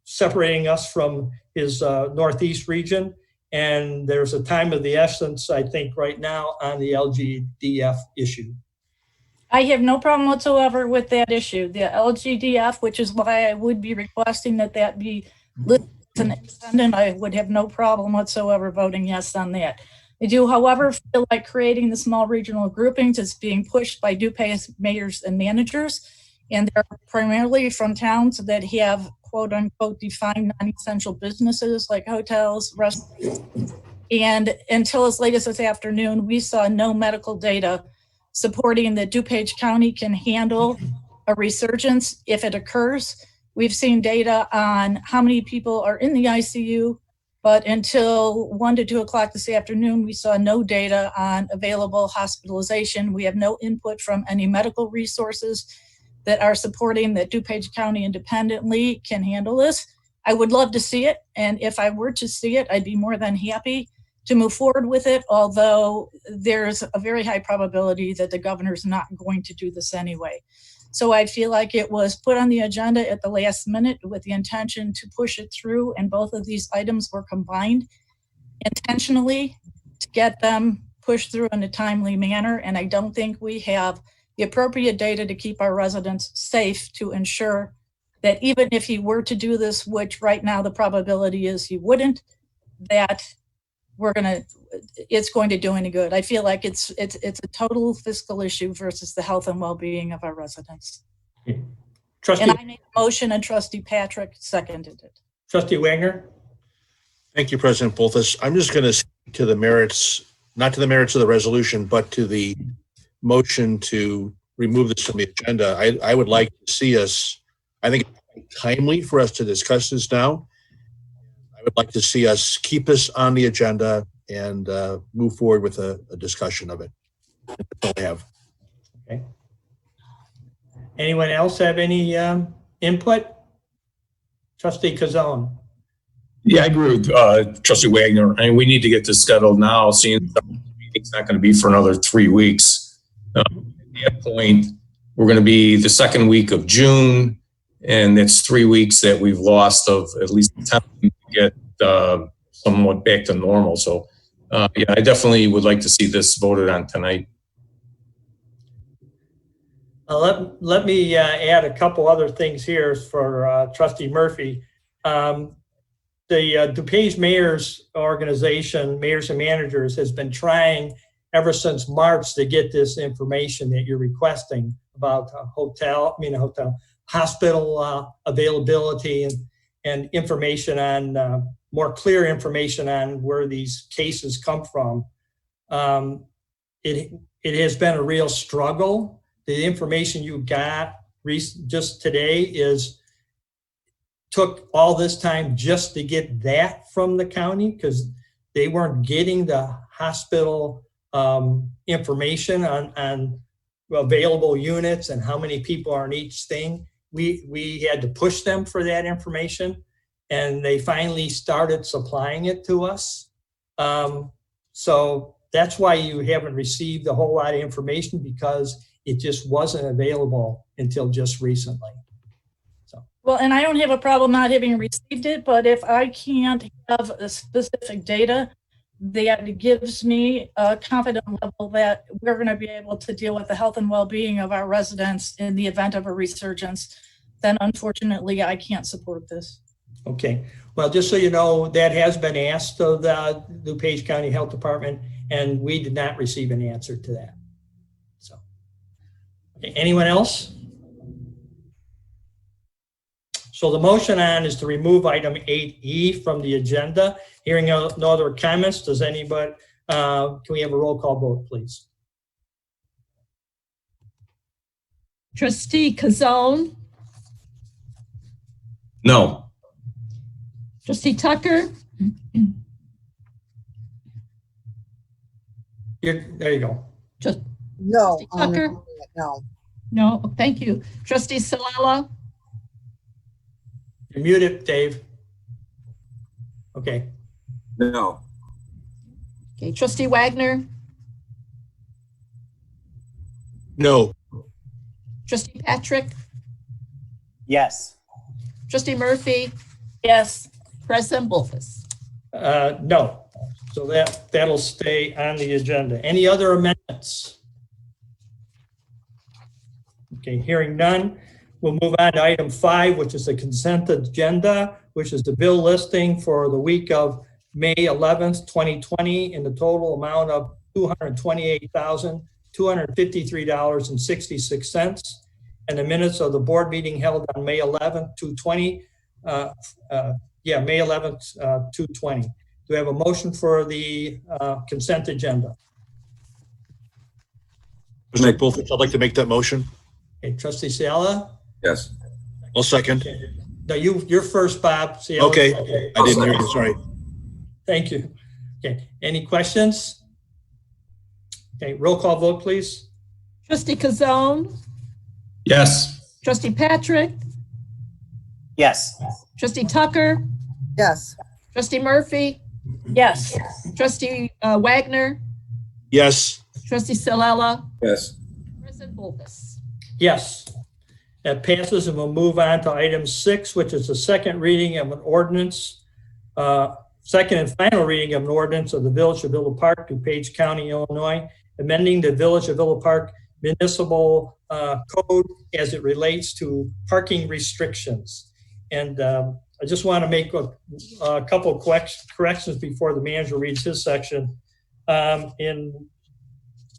Speaker 1: separating us from his northeast region. And there's a time of the essence, I think, right now on the LGDF issue.
Speaker 14: I have no problem whatsoever with that issue. The LGDF, which is why I would be requesting that be listed as an independent, I would have no problem whatsoever voting yes on that. I do, however, feel like creating the small regional groupings is being pushed by DuPage mayors and managers, and they're primarily from towns that have quote unquote defined non-essential businesses like hotels, restaurants. And until as late as this afternoon, we saw no medical data supporting that DuPage County can handle a resurgence if it occurs. We've seen data on how many people are in the ICU, but until 1 to 2 o'clock this afternoon, we saw no data on available hospitalization. We have no input from any medical resources that are supporting that DuPage County independently can handle this. I would love to see it, and if I were to see it, I'd be more than happy to move forward with it, although there's a very high probability that the governor's not going to do this anyway. So I feel like it was put on the agenda at the last minute with the intention to push it through, and both of these items were combined intentionally to get them pushed through in a timely manner. And I don't think we have the appropriate data to keep our residents safe to ensure that even if he were to do this, which right now the probability is he wouldn't, that it's going to do any good. I feel like it's a total fiscal issue versus the health and well-being of our residents.
Speaker 1: Trustee,
Speaker 14: and I made a motion and Trustee Patrick seconded it.
Speaker 1: Trustee Wagner?
Speaker 3: Thank you, President Bolthus. I'm just going to speak to the merits, not to the merits of the resolution, but to the motion to remove this from the agenda. I would like to see us, I think it's timely for us to discuss this now. I would like to see us keep this on the agenda and move forward with a discussion of it. That's all I have.
Speaker 1: Okay. Anyone else have any input? Trustee Kazone.
Speaker 16: Yeah, I agree with Trustee Wagner. I mean, we need to get this scheduled now, seeing the meeting's not going to be for another 3 weeks. At that point, we're going to be the second week of June, and it's 3 weeks that we've lost of at least attempting to get somewhat back to normal. So, yeah, I definitely would like to see this voted on tonight.
Speaker 1: Let me add a couple other things here for Trustee Murphy. The DuPage Mayors Organization, Mayors and Managers, has been trying ever since March to get this information that you're requesting about hospital availability and information on more clear information on where these cases come from. It has been a real struggle. The information you got just today took all this time just to get that from the county, because they weren't getting the hospital information on available units and how many people are in each thing. We had to push them for that information, and they finally started supplying it to us. So that's why you haven't received a whole lot of information, because it just wasn't available until just recently.
Speaker 14: Well, and I don't have a problem not having received it, but if I can't have a specific data that gives me a confident level that we're going to be able to deal with the health and well-being of our residents in the event of a resurgence, then unfortunately I can't support this.
Speaker 1: Okay, well, just so you know, that has been asked of the DuPage County Health Department, and we did not receive an answer to that. So, okay, anyone else? So the motion on is to remove item 8E from the agenda. Hearing no other comments, does anybody, can we have a roll call vote, please?
Speaker 2: Trustee Kazone,
Speaker 16: No.
Speaker 2: Trustee Tucker,
Speaker 1: There you go.
Speaker 2: just
Speaker 17: No.
Speaker 2: Trustee Tucker?
Speaker 17: No.
Speaker 2: No, thank you. Trustee Salala,
Speaker 1: You're muted, Dave. Okay,
Speaker 16: No.
Speaker 2: okay, Trustee Wagner,
Speaker 3: No.
Speaker 2: Trustee Patrick,
Speaker 15: Yes.
Speaker 2: Trustee Murphy,
Speaker 14: Yes.
Speaker 2: President Bolfus.
Speaker 1: no. So that'll stay on the agenda. Any other amendments? Okay, hearing none, we'll move on to item 5, which is the consent agenda, which is the bill listing for the week of May 11th, 2020, in the total amount of $228,253.66, and the minutes of the board meeting held on May 11th, 2020. May 11th, 2020. Do we have a motion for the consent agenda?
Speaker 3: President Bullfitch, I'd like to make that motion.
Speaker 1: Okay, Trustee Ciala?
Speaker 16: Yes.
Speaker 3: I'll second.
Speaker 1: Okay. No, you're first, Bob. Ciala.
Speaker 3: Okay, I didn't hear you, sorry.
Speaker 1: Thank you. Okay, any questions? Okay, roll call vote, please.
Speaker 2: Trustee Kazone,
Speaker 16: Yes.
Speaker 2: Trustee Patrick,
Speaker 15: Yes.
Speaker 2: Trustee Tucker,
Speaker 17: Yes.
Speaker 2: Trustee Murphy,
Speaker 14: Yes.
Speaker 2: Trustee Wagner,
Speaker 3: Yes.
Speaker 2: Trustee Salala,
Speaker 16: Yes.
Speaker 2: President Bolfus.
Speaker 1: Yes, that passes, and we'll move on to item 6, which is the second reading of an ordinance, second and final reading of an ordinance of the Village of Villa Park, DuPage County, Illinois, amending the Village of Villa Park municipal code as it relates to parking restrictions. And I just want to make a couple of corrections before the manager reads his section.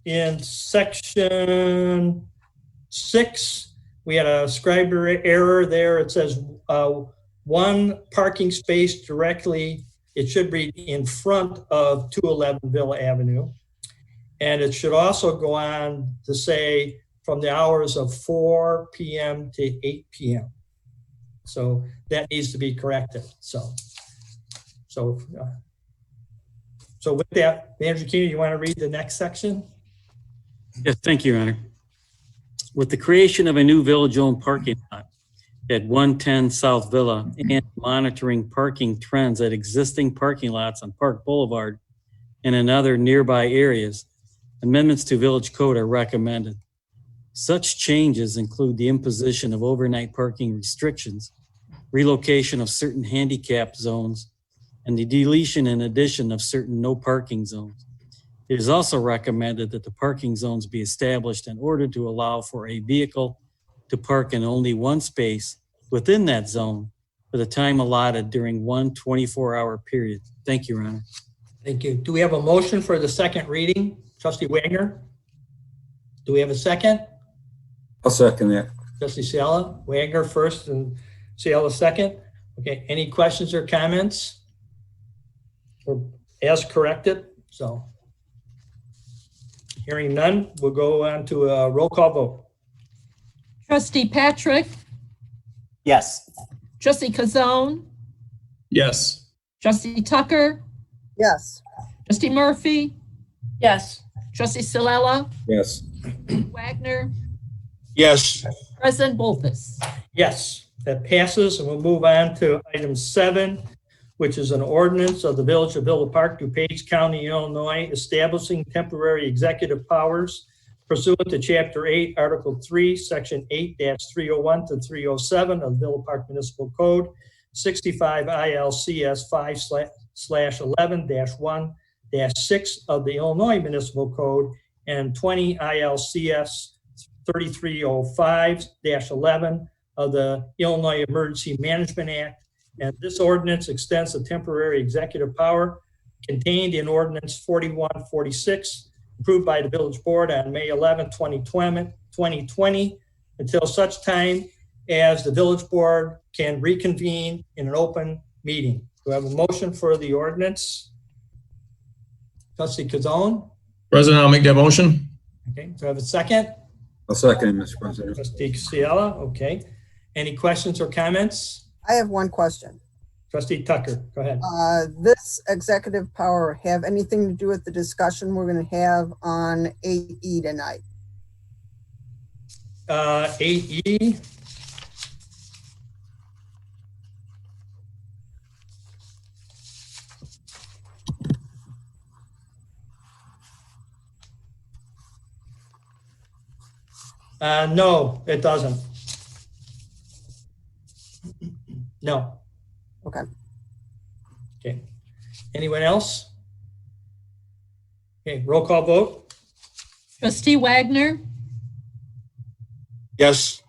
Speaker 1: In section 6, we had a scribe error there. It says one parking space directly, it should read in front of 211 Villa Avenue. And it should also go on to say from the hours of 4 p.m. to 8 p.m. So that needs to be corrected. So with that, Manager Keener, you want to read the next section?
Speaker 7: Yes, thank you, Your Honor. With the creation of a new village-owned parking lot at 110 South Villa and monitoring parking trends at existing parking lots on Park Boulevard and in other nearby areas, amendments to Village Code are recommended. Such changes include the imposition of overnight parking restrictions, relocation of certain handicap zones, and the deletion and addition of certain no parking zones. It is also recommended that the parking zones be established in order to allow for a vehicle to park in only one space within that zone for the time allotted during one 24-hour period. Thank you, Your Honor.
Speaker 1: Thank you. Do we have a motion for the second reading? Trustee Wagner? Do we have a second?
Speaker 16: I'll second that.
Speaker 1: Trustee Ciala? Wagner first and Ciala second. Okay, any questions or comments? Or as corrected? So hearing none, we'll go on to a roll call vote.
Speaker 2: Trustee Patrick,
Speaker 15: Yes.
Speaker 2: Trustee Kazone,
Speaker 16: Yes.
Speaker 2: Trustee Tucker,
Speaker 17: Yes.
Speaker 2: Trustee Murphy,
Speaker 14: Yes.
Speaker 2: Trustee Salala,
Speaker 16: Yes.
Speaker 2: Wagner,
Speaker 3: Yes.
Speaker 2: President Bolfus.
Speaker 1: Yes, that passes, and we'll move on to item 7, which is an ordinance of the Village of Villa Park, DuPage County, Illinois, establishing temporary executive powers pursuant to Chapter 8, Article 3, Section 8-301 to 307 of the Villa Park Municipal Code, 65 ILCS 5/11-1 of the Illinois Municipal Code and 20 ILCS 3305-11 of the Illinois Emergency Management Act. And this ordinance extends the temporary executive power contained in Ordinance 4146, approved by the village board on May 11, 2020, until such time as the village board can reconvene in an open meeting. Do I have a motion for the ordinance? Trustee Kazone?
Speaker 16: President, I'll make that motion.
Speaker 1: Okay, do I have a second?
Speaker 17: I'll second, Mr. President.
Speaker 1: Trustee Ciela, okay. Any questions or comments?
Speaker 18: I have one question.
Speaker 1: Trustee Tucker, go ahead.
Speaker 18: This executive power have anything to do with the discussion we're going to have on 8E tonight?
Speaker 1: 8E. No, it doesn't. No.
Speaker 18: Okay.
Speaker 1: Okay. Anyone else? Okay, roll call vote.
Speaker 2: Trustee Wagner,
Speaker 3: Yes.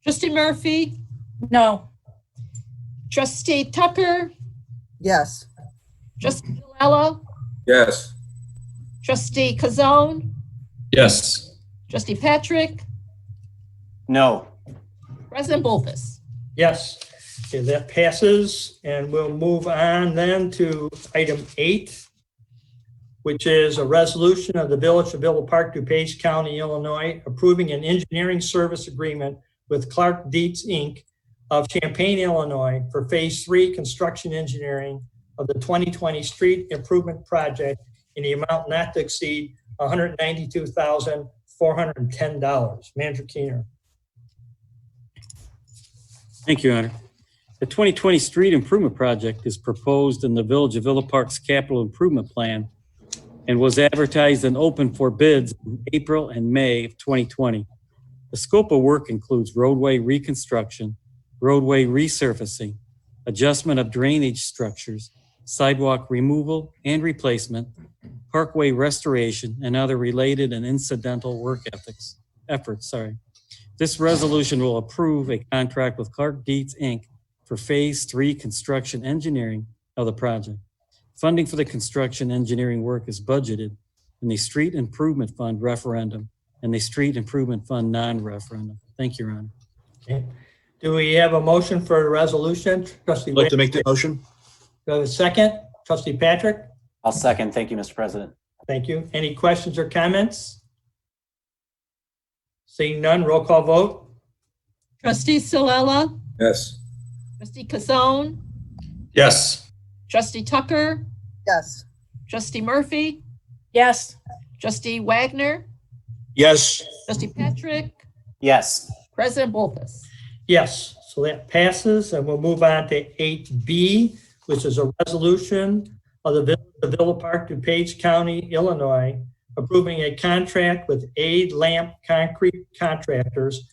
Speaker 2: Trustee Murphy,
Speaker 14: No.
Speaker 2: Trustee Tucker,
Speaker 18: Yes.
Speaker 2: Trustee Jalala,
Speaker 17: Yes.
Speaker 2: Trustee Kazone,
Speaker 16: Yes.
Speaker 2: Trustee Patrick,
Speaker 15: No.
Speaker 2: President Bolfus.
Speaker 1: Yes. Okay, that passes, and we'll move on then to item 8, which is a resolution of the Village of Villa Park, DuPage County, Illinois, approving an engineering service agreement with Clark Dietz, Inc. of Champaign, Illinois, for Phase 3 construction engineering of the 2020 street improvement project in the amount not to exceed $192,410. Manager Keener.
Speaker 7: Thank you, Your Honor. The 2020 street improvement project is proposed in the Village of Villa Park's capital improvement plan and was advertised and open for bids in April and May of 2020. The scope of work includes roadway reconstruction, roadway resurfacing, adjustment of drainage structures, sidewalk removal and replacement, parkway restoration, and other related and incidental work efforts. This resolution will approve a contract with Clark Dietz, Inc. for Phase 3 construction engineering of the project. Funding for the construction engineering work is budgeted in the Street Improvement Fund referendum and the Street Improvement Fund non-referendum. Thank you, Your Honor.
Speaker 1: Okay. Do we have a motion for a resolution? Trustee
Speaker 3: I'd like to make the motion.
Speaker 1: Do I have a second? Trustee Patrick?
Speaker 15: I'll second. Thank you, Mr. President.
Speaker 1: Thank you. Any questions or comments? Seeing none, roll call vote.
Speaker 2: Trustee Ciela,
Speaker 17: Yes.
Speaker 2: Trustee Kazone,
Speaker 16: Yes.
Speaker 2: Trustee Tucker,
Speaker 18: Yes.
Speaker 2: Trustee Murphy,
Speaker 14: Yes.
Speaker 2: Trustee Wagner,
Speaker 3: Yes.
Speaker 2: Trustee Patrick,
Speaker 15: Yes.
Speaker 2: President Bolfus.
Speaker 1: Yes, so that passes, and we'll move on to 8B, which is a resolution of the Village of Villa Park, DuPage County, Illinois, approving a contract with A Lamp Concrete Contractors,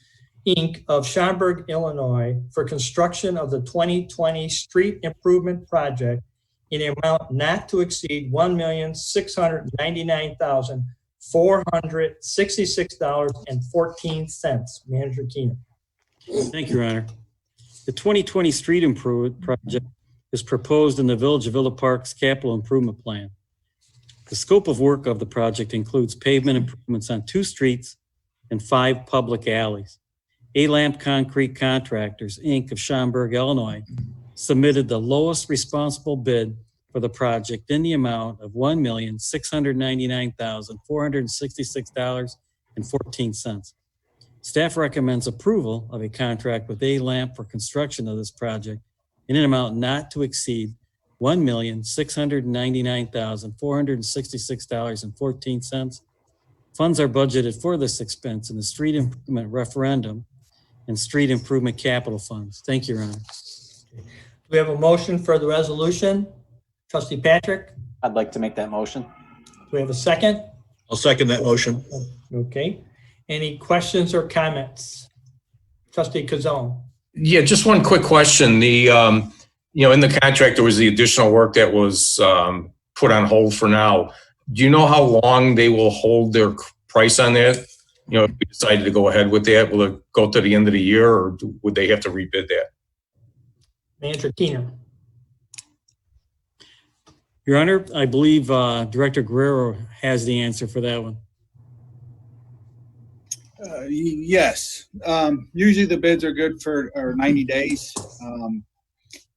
Speaker 1: Inc. of Schaumburg, Illinois, for construction of the 2020 street improvement project in an amount not to exceed $1,699,466.14. Manager Keenan.
Speaker 7: Thank you, Your Honor. The 2020 street improvement project is proposed in the Village of Villa Park's capital improvement plan. The scope of work of the project includes pavement improvements on 2 streets and 5 public alleys. A-Lamp Concrete Contractors, Inc. of Schaumburg, Illinois, submitted the lowest responsible bid for the project in the amount of $1,699,466.14. Staff recommends approval of a contract with A-Lamp for construction of this project in an amount not to exceed $1,699,466.14. Funds are budgeted for this expense in the street improvement referendum and street improvement capital funds. Thank you, Your Honor.
Speaker 1: Do we have a motion for the resolution? Trustee Patrick?
Speaker 15: I'd like to make that motion.
Speaker 1: Do we have a second?
Speaker 3: I'll second that motion.
Speaker 1: Okay. Any questions or comments? Trustee Kazone?
Speaker 16: Yeah, just one quick question. In the contract, there was the additional work that was put on hold for now. Do you know how long they will hold their price on that? You know, if we decided to go ahead with that, will it go to the end of the year or would they have to rebid that?
Speaker 1: Manager Keenan.
Speaker 7: Your Honor, I believe Director Guerrero has the answer for that one.
Speaker 13: Yes. Usually the bids are good for 90 days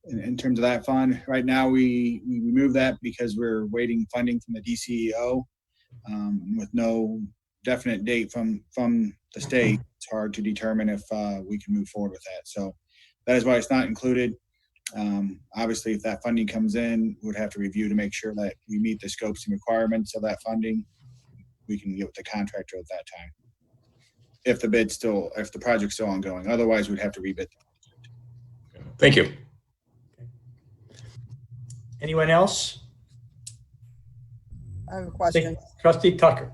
Speaker 13: in terms of that fund. Right now, we removed that because we're waiting funding from the DCEO with no definite date from the state. It's hard to determine if we can move forward with that. So that is why it's not included. Obviously, if that funding comes in, we would have to review to make sure that we meet the scopes and requirements of that funding. We can get with the contractor at that time. If the project's still ongoing. Otherwise, we'd have to rebid.
Speaker 16: Thank you.
Speaker 1: Anyone else?
Speaker 18: I have a question.
Speaker 1: Trustee Tucker.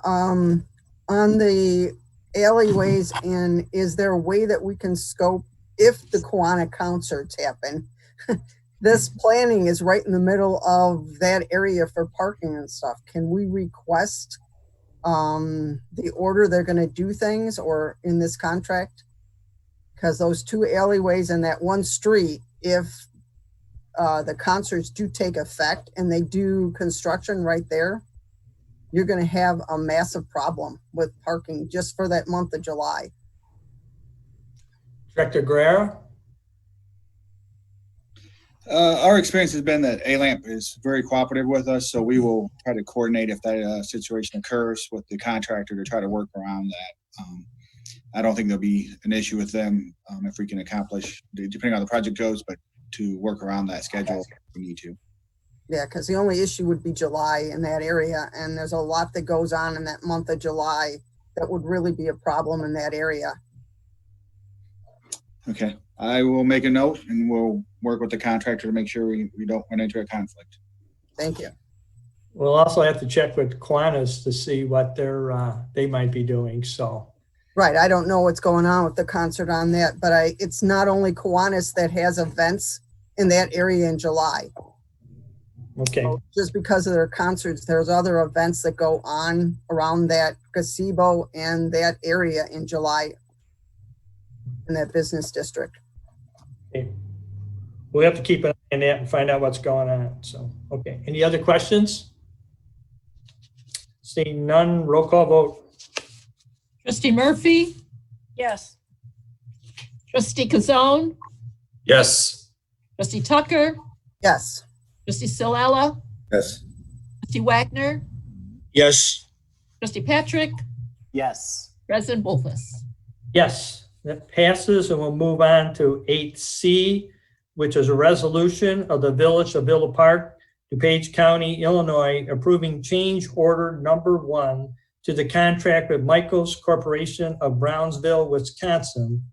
Speaker 18: On the alleyways, and is there a way that we can scope if the Kiwanis concerts happen? This planning is right in the middle of that area for parking and stuff. Can we request the order they're going to do things or in this contract? Because those two alleyways and that one street, if the concerts do take effect and they do construction right there, you're going to have a massive problem with parking just for that month of July.
Speaker 1: Director Guerrero.
Speaker 13: Our experience has been that ALAMP is very cooperative with us, so we will try to coordinate if that situation occurs with the contractor to try to work around that. I don't think there'll be an issue with them if we can accomplish, depending on how the project goes, but to work around that schedule if we need to.
Speaker 18: Yeah, because the only issue would be July in that area, and there's a lot that goes on in that month of July that would really be a problem in that area.
Speaker 13: Okay, I will make a note and we'll work with the contractor to make sure we don't run into a conflict.
Speaker 18: Thank you.
Speaker 1: We'll also have to check with Kiwanis to see what they might be doing. So,
Speaker 18: right, I don't know what's going on with the concert on that, but it's not only Kiwanis that has events in that area in July.
Speaker 1: Okay.
Speaker 18: So just because of their concerts, there's other events that go on around that gazebo and that area in July in that business district.
Speaker 1: Okay. We have to keep an eye on that and find out what's going on. So, okay. Any other questions? Seeing none, roll call vote.
Speaker 2: Trustee Murphy,
Speaker 14: Yes.
Speaker 2: Trustee Kazone,
Speaker 16: Yes.
Speaker 2: Trustee Tucker,
Speaker 18: Yes.
Speaker 2: Trustee Silella,
Speaker 17: Yes.
Speaker 2: Trustee Wagner,
Speaker 3: Yes.
Speaker 2: Trustee Patrick,
Speaker 15: Yes.
Speaker 2: President Bolfus.
Speaker 1: Yes, that passes, and we'll move on to 8C, which is a resolution of the Village of Villa Park, DuPage County, Illinois, approving change order number 1 to the contract with Michaels Corporation of Brownsville, Wisconsin,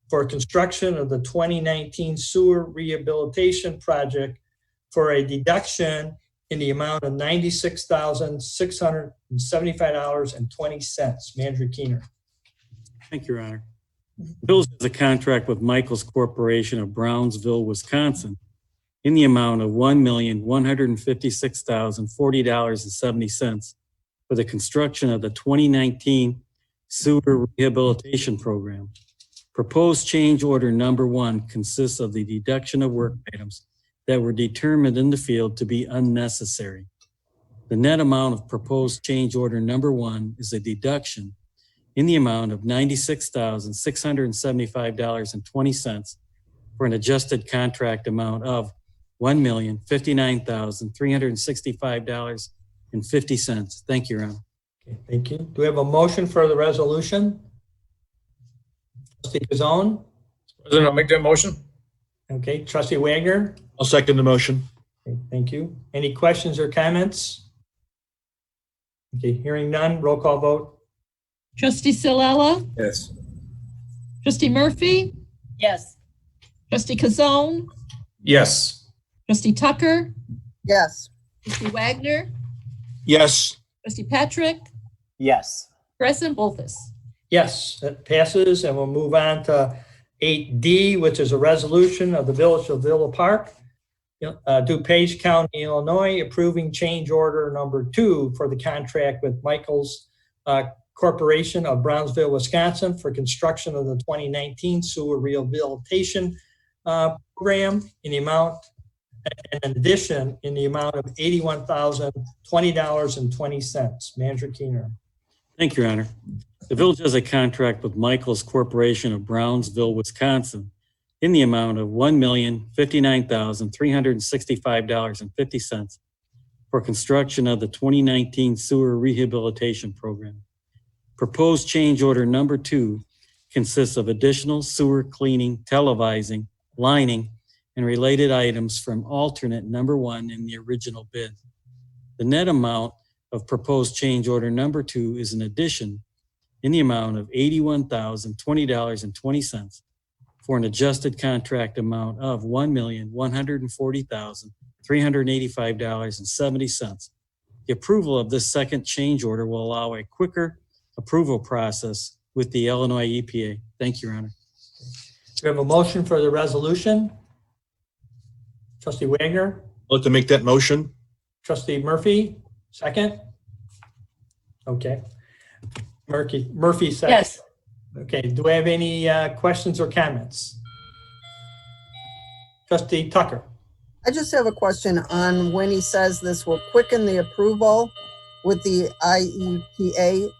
Speaker 1: for construction of the 2019 sewer rehabilitation project for a deduction in the amount of $96,675.20. Manager Keener.
Speaker 7: Thank you, Your Honor. Bills has a contract with Michaels Corporation of Brownsville, Wisconsin, in the amount of $1,156,040.70 for the construction of the 2019 sewer rehabilitation program. Proposed change order number 1 consists of the deduction of work items that were determined in the field to be unnecessary. The net amount of proposed change order number 1 is a deduction in the amount of $96,675.20 for an adjusted contract amount of $1,059,365.50. Thank you, Your Honor.
Speaker 1: Okay, thank you. Do we have a motion for the resolution? Trustee Kazone?
Speaker 16: President, I'll make that motion.
Speaker 1: Okay, Trustee Wagner?
Speaker 3: I'll second the motion.
Speaker 1: Okay, thank you. Any questions or comments? Okay, hearing none, roll call vote.
Speaker 2: Trustee Silella,
Speaker 17: Yes.
Speaker 2: Trustee Murphy,
Speaker 14: Yes.
Speaker 2: Trustee Kazone,
Speaker 16: Yes.
Speaker 2: Trustee Tucker,
Speaker 18: Yes.
Speaker 2: Trustee Wagner,
Speaker 3: Yes.
Speaker 2: Trustee Patrick,
Speaker 15: Yes.
Speaker 2: President Bolfus.
Speaker 1: Yes, that passes, and we'll move on to 8D, which is a resolution of the Village of Villa Park DuPage County, Illinois, approving change order number 2 for the contract with Michaels Corporation of Brownsville, Wisconsin for construction of the 2019 sewer rehabilitation program in the amount, and in addition, in the amount of $81,020.20. Manager Keener.
Speaker 7: Thank you, Your Honor. The village has a contract with Michaels Corporation of Brownsville, Wisconsin, in the amount of $1,059,365.50 for construction of the 2019 sewer rehabilitation program. Proposed change order number 2 consists of additional sewer cleaning, televising, lining, and related items from alternate number 1 in the original bid. The net amount of proposed change order number 2 is an addition in the amount of $81,020.20 for an adjusted contract amount of $1,140,385.70. The approval of this second change order will allow a quicker approval process with the Illinois EPA. Thank you, Your Honor.
Speaker 1: We have a motion for the resolution. Trustee Wagner,
Speaker 3: I'd like to make that motion.
Speaker 1: Trustee Murphy, second. Okay. Murphy, second.
Speaker 14: Yes.
Speaker 1: Okay, do we have any questions or comments? Trustee Tucker.
Speaker 18: I just have a question on when he says this will quicken the approval with the IEPA.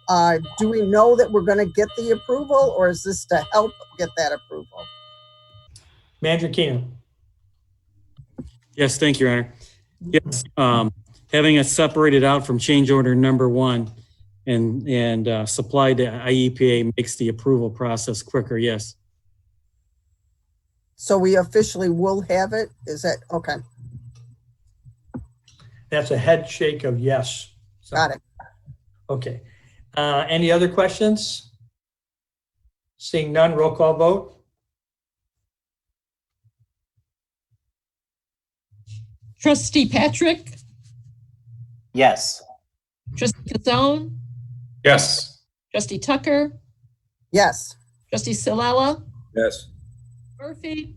Speaker 18: Do we know that we're going to get the approval, or is this to help get that approval?
Speaker 1: Manager Keenan.
Speaker 7: Yes, thank you, Your Honor. Yes, having it separated out from change order number 1 and supplied to IEPA makes the approval process quicker, yes.
Speaker 18: So we officially will have it? Is that, okay,
Speaker 1: That's a head shake of yes. So,
Speaker 18: got it.
Speaker 1: okay. Any other questions? Seeing none, roll call vote.
Speaker 2: Trustee Patrick,
Speaker 15: Yes.
Speaker 2: trustee Kazone,
Speaker 16: Yes.
Speaker 2: trustee Tucker,
Speaker 18: Yes.
Speaker 2: trustee Silella,
Speaker 17: Yes.
Speaker 2: Murphy,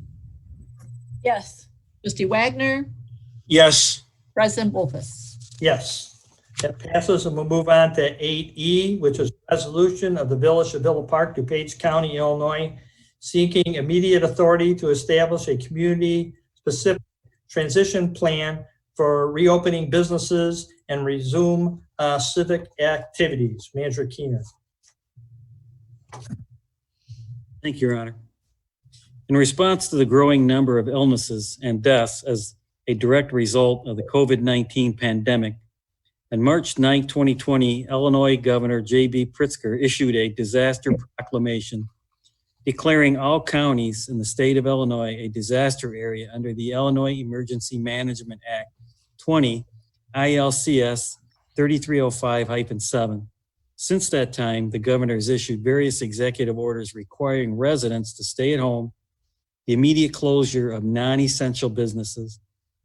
Speaker 14: Yes.
Speaker 2: trustee Wagner,
Speaker 3: Yes.
Speaker 2: President Wolfus.
Speaker 1: Yes, that passes, and we'll move on to 8E, which is resolution of the Village of Villa Park, DuPage County, Illinois, seeking immediate authority to establish a community-specific transition plan for reopening businesses and resume civic activities. Manager Keener.
Speaker 7: Thank you, Your Honor. In response to the growing number of illnesses and deaths as a direct result of the COVID-19 pandemic, on March 9, 2020, Illinois Governor J.B. Pritzker issued a disaster proclamation declaring all counties in the state of Illinois a disaster area under the Illinois Emergency Management Act 20 ILCS 3305-7. Since that time, the governor has issued various executive orders requiring residents to stay at home, the immediate closure of non-essential businesses,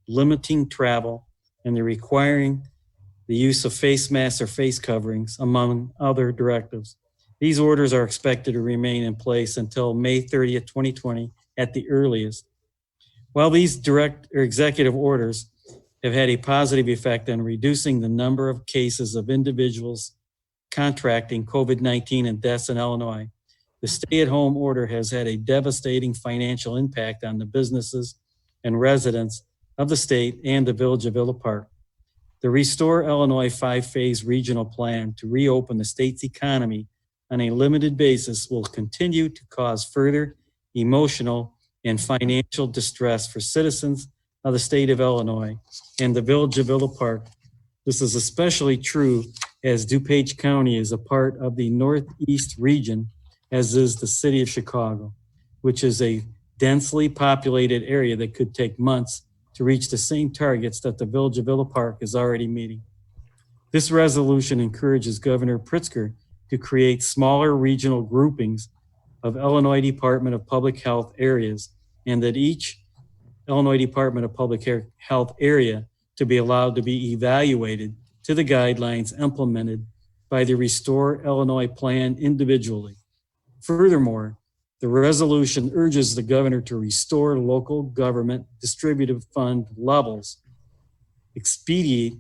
Speaker 7: limiting travel, and the requiring the use of face masks or face coverings, among other directives. These orders are expected to remain in place until May 30th, 2020 at the earliest. While these direct or executive orders have had a positive effect on reducing the number of cases of individuals contracting COVID-19 and deaths in Illinois, the stay-at-home order has had a devastating financial impact on the businesses and residents of the state and the Village of Villa Park. The Restore Illinois 5-phase regional plan to reopen the state's economy on a limited basis will continue to cause further emotional and financial distress for citizens of the state of Illinois and the Village of Villa Park. This is especially true as DuPage County is a part of the Northeast region, as is the city of Chicago, which is a densely populated area that could take months to reach the same targets that the Village of Villa Park is already meeting. This resolution encourages Governor Pritzker to create smaller regional groupings of Illinois Department of Public Health areas, and that each Illinois Department of Public Health area to be allowed to be evaluated to the guidelines implemented by the Restore Illinois plan individually. Furthermore, The resolution urges the governor to restore local government distributive fund levels, expedite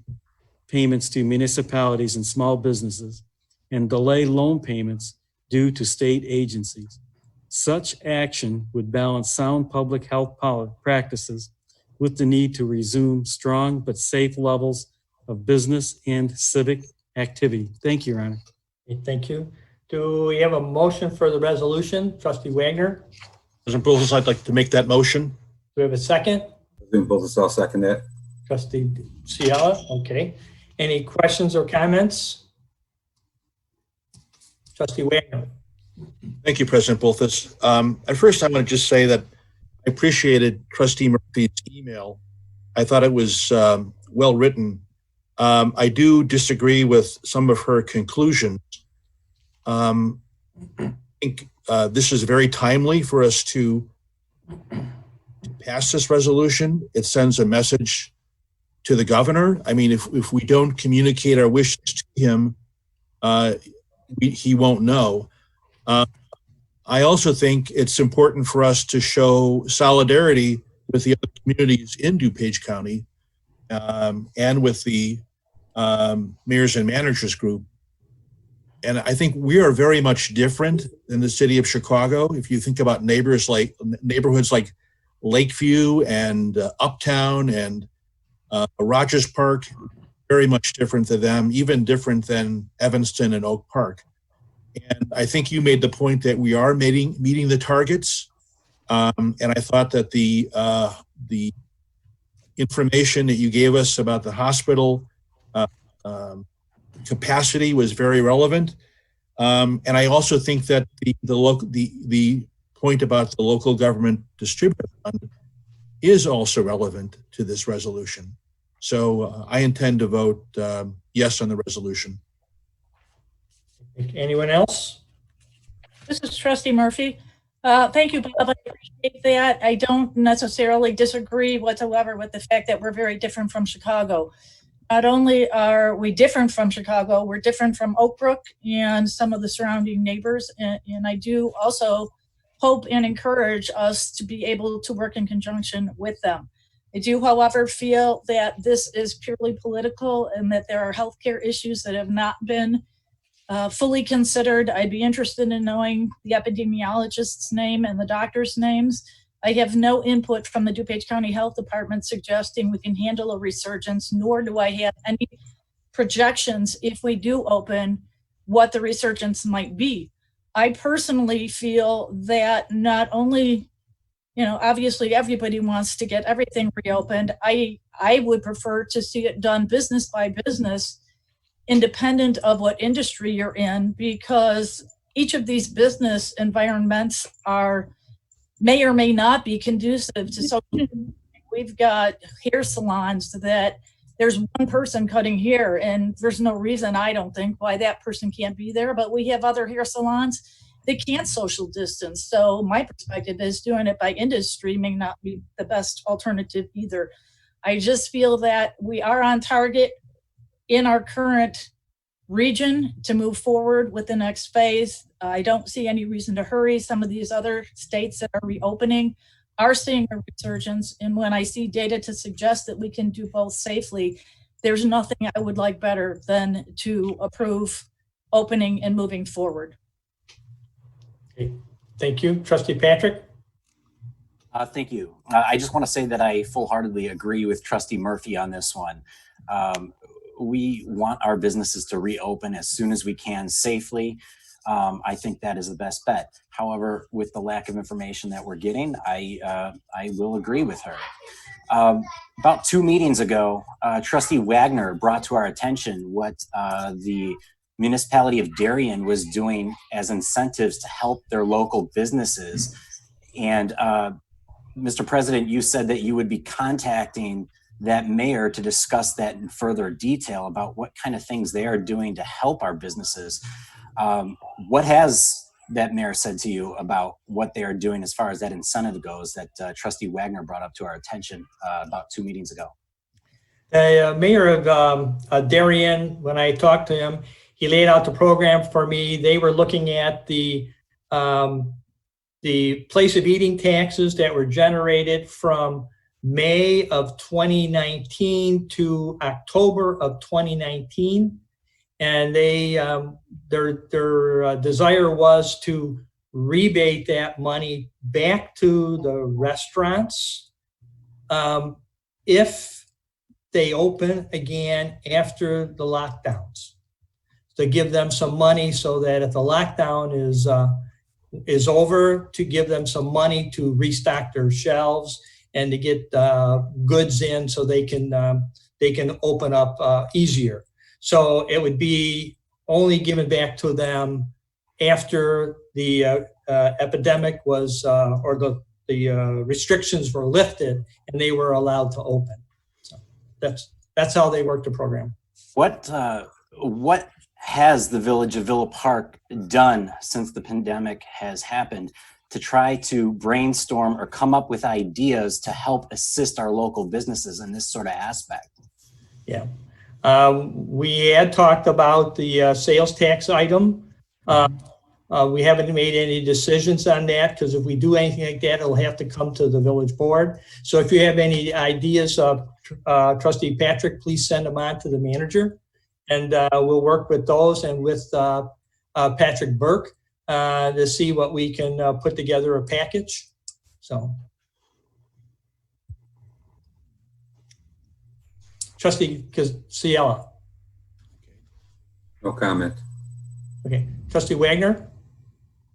Speaker 7: payments to municipalities and small businesses, and delay loan payments due to state agencies. Such action would balance sound public health practices with the need to resume strong but safe levels of business and civic activity. Thank you, Your Honor.
Speaker 1: Thank you. Do we have a motion for the resolution? Trustee Wagner, do
Speaker 3: President Bullfuss, I'd like to make that motion.
Speaker 1: we have a second?
Speaker 17: President Bullfuss, I'll second that.
Speaker 1: Trustee Ciala, okay. Any questions or comments? Trustee Wagner.
Speaker 3: Thank you, President Bullfuss. At first, I want to just say that I appreciated Trustee Murphy's email. I thought it was well written. I do disagree with some of her conclusions. I think this is very timely for us to pass this resolution. It sends a message to the governor. I mean, if we don't communicate our wishes to him, he won't know. I also think it's important for us to show solidarity with the other communities in DuPage County and with the mayors and managers group. And I think we are very much different than the city of Chicago. If you think about neighborhoods like Lakeview and Uptown and Rogers Park, very much different than them, even different than Evanston and Oak Park. And I think you made the point that we are meeting the targets. And I thought that the information that you gave us about the hospital capacity was very relevant. And I also think that the point about the local government distributor fund is also relevant to this resolution. So I intend to vote yes on the resolution.
Speaker 1: Anyone else?
Speaker 14: This is Trustee Murphy. Thank you, Bob. I appreciate that. I don't necessarily disagree whatsoever with the fact that we're very different from Chicago. Not only are we different from Chicago, we're different from Oak Brook and some of the surrounding neighbors. And I do also hope and encourage us to be able to work in conjunction with them. I do, however, feel that this is purely political and that there are healthcare issues that have not been fully considered. I'd be interested in knowing the epidemiologist's name and the doctor's names. I have no input from the DuPage County Health Department suggesting we can handle a resurgence, nor do I have any projections if we do open what the resurgence might be. I personally feel that not only, obviously everybody wants to get everything reopened. I would prefer to see it done business by business, independent of what industry you're in, because each of these business environments may or may not be conducive to social. We've got hair salons that there's one person cutting hair and there's no reason, I don't think, why that person can't be there, but we have other hair salons that can't social distance. So my perspective is doing it by industry may not be the best alternative either. I just feel that we are on target in our current region to move forward with the next phase. I don't see any reason to hurry. Some of these other states that are reopening are seeing a resurgence. And when I see data to suggest that we can do both safely, there's nothing I would like better than to approve opening and moving forward.
Speaker 1: Okay. Thank you. Trustee Patrick?
Speaker 15: Thank you. I just want to say that I full-heartedly agree with Trustee Murphy on this one. We want our businesses to reopen as soon as we can safely. I think that is the best bet. However, with the lack of information that we're getting, I will agree with her. About 2 meetings ago, Trustee Wagner brought to our attention what the municipality of Darien was doing as incentives to help their local businesses. And Mr. President, you said that you would be contacting that mayor to discuss that in further detail about what kind of things they are doing to help our businesses. What has that mayor said to you about what they are doing as far as that incentive goes that Trustee Wagner brought up to our attention about 2 meetings ago?
Speaker 1: The mayor of Darien, when I talked to him, he laid out the program for me. They were looking at the the place of eating taxes that were generated from May of 2019 to October of 2019. And they, their desire was to rebate that money back to the restaurants if they open again after the lockdowns, to give them some money so that if the lockdown is over, to give them some money to restock their shelves and to get goods in so they can open up easier. So it would be only given back to them after the epidemic was, or the restrictions were lifted and they were allowed to open. So that's how they work the program.
Speaker 15: What has the Village of Villa Park done since the pandemic has happened to try to brainstorm or come up with ideas to help assist our local businesses in this sort of aspect?
Speaker 1: Yeah. We had talked about the sales tax item. We haven't made any decisions on that because if we do anything like that, it'll have to come to the village board. So if you have any ideas, Trustee Patrick, please send them on to the manager, and we'll work with those and with Patrick Burke to see what we can put together a package. So. Trustee Ciela.
Speaker 17: No comment.
Speaker 1: Okay. Trustee Wagner.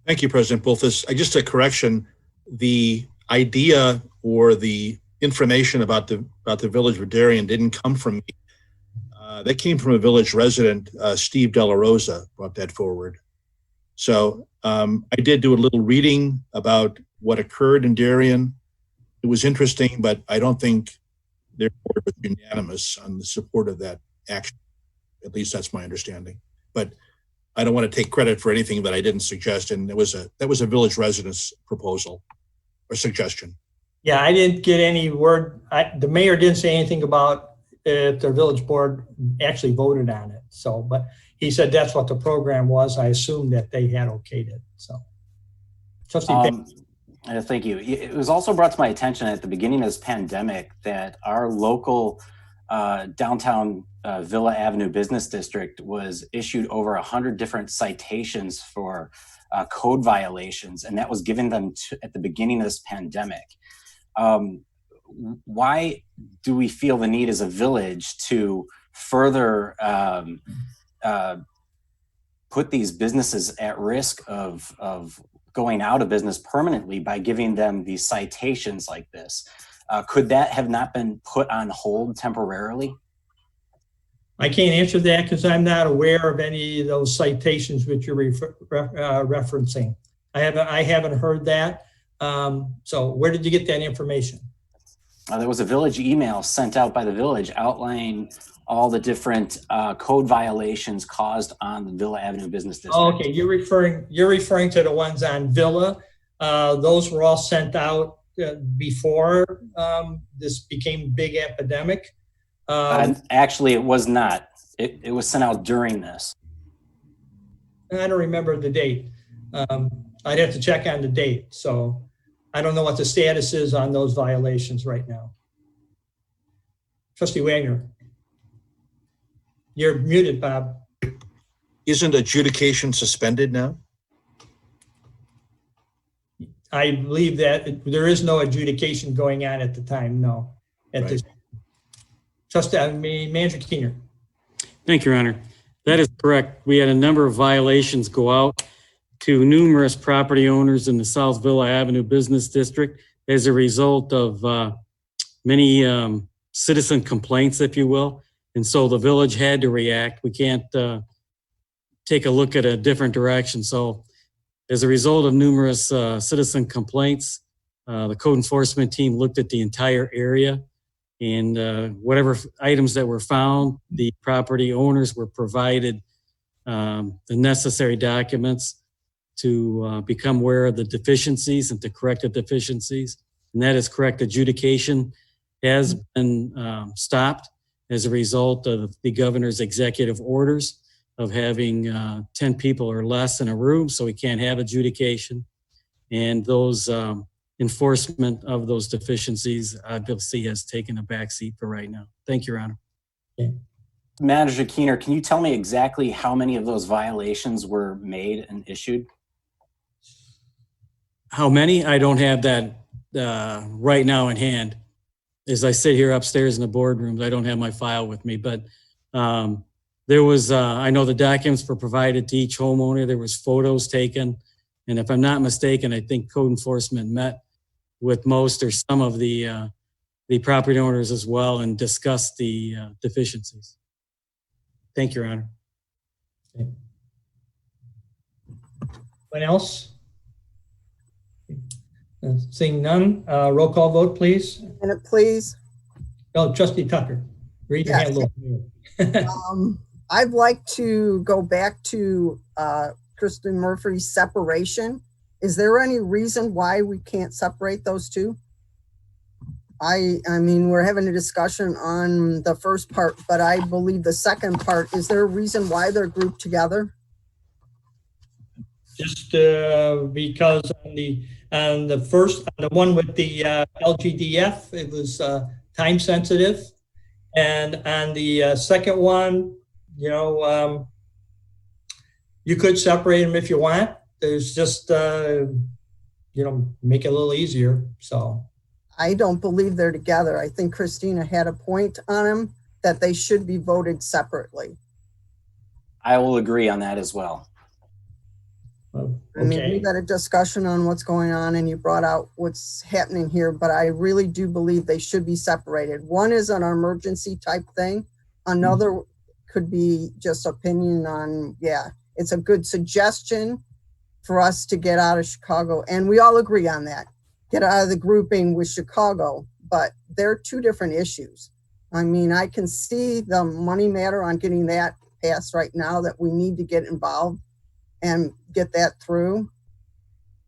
Speaker 3: Thank you, President Bolthus. Just a correction. The idea or the information about the Village of Darien didn't come from me. That came from a village resident, Steve Della Rosa, brought that forward. So I did do a little reading about what occurred in Darien. It was interesting, but I don't think their board was unanimous on the support of that action. At least that's my understanding. But I don't want to take credit for anything that I didn't suggest. And that was a village resident's proposal or suggestion.
Speaker 1: Yeah, I didn't get any word. The mayor didn't say anything about if the village board actually voted on it. So, but he said that's what the program was. I assumed that they had okayed it. So, Trustee.
Speaker 15: Thank you. It was also brought to my attention at the beginning of this pandemic that our local downtown Villa Avenue Business District was issued over 100 different citations for code violations, and that was given them at the beginning of this pandemic. Why do we feel the need as a village to further put these businesses at risk of going out of business permanently by giving them these citations like this? Could that have not been put on hold temporarily?
Speaker 1: I can't answer that because I'm not aware of any of those citations which you're referencing. I haven't heard that. So where did you get that information?
Speaker 15: There was a village email sent out by the village outlining all the different code violations caused on the Villa Avenue Business District.
Speaker 1: Oh, okay, you're referring to the ones on Villa. Those were all sent out before this became a big epidemic.
Speaker 15: Actually, it was not. It was sent out during this.
Speaker 1: I don't remember the date. I'd have to check on the date. So I don't know what the status is on those violations right now. Trustee Wagner. You're muted, Bob.
Speaker 3: Isn't adjudication suspended now?
Speaker 1: I believe that there is no adjudication going on at the time, no. At this, Manager Keener.
Speaker 7: Thank you, Your Honor. That is correct. We had a number of violations go out to numerous property owners in the South Villa Avenue Business District as a result of many citizen complaints, if you will. And so the village had to react. We can't take a look at a different direction. So as a result of numerous citizen complaints, the code enforcement team looked at the entire area, and whatever items that were found, the property owners were provided the necessary documents to become aware of the deficiencies and to correct the deficiencies. And that is correct. Adjudication has been stopped as a result of the governor's executive orders of having 10 people or less in a room, so we can't have adjudication. And those enforcement of those deficiencies, obviously has taken a backseat for right now. Thank you, Your Honor.
Speaker 15: Manager Keener, can you tell me exactly how many of those violations were made and issued?
Speaker 7: How many? I don't have that right now in hand. As I sit here upstairs in the boardrooms, I don't have my file with me, but there was, I know the documents were provided to each homeowner. There was photos taken. And if I'm not mistaken, I think code enforcement met with most or some of the property owners as well and discussed the deficiencies. Thank you, Your Honor.
Speaker 1: Anyone else? Seeing none, roll call vote, please.
Speaker 18: Minute, please.
Speaker 1: Oh, Trustee Tucker, read your hand a little.
Speaker 18: I'd like to go back to Kristen Murphy's separation. Is there any reason why we can't separate those two? I mean, we're having a discussion on the first part, but I believe the second part, is there a reason why they're grouped together?
Speaker 1: Just because on the first, the one with the LGDF, it was time sensitive. And on the second one, you know, you could separate them if you want. There's just, you know, make it a little easier, so.
Speaker 18: I don't believe they're together. I think Christina had a point on them that they should be voted separately.
Speaker 15: I will agree on that as well.
Speaker 1: Okay.
Speaker 18: I mean, we got a discussion on what's going on and you brought out what's happening here, but I really do believe they should be separated. One is an emergency type thing. Another could be just opinion on, yeah, it's a good suggestion for us to get out of Chicago. And we all agree on that. Get out of the grouping with Chicago, but they're two different issues. I mean, I can see the money matter on getting that passed right now, that we need to get involved and get that through.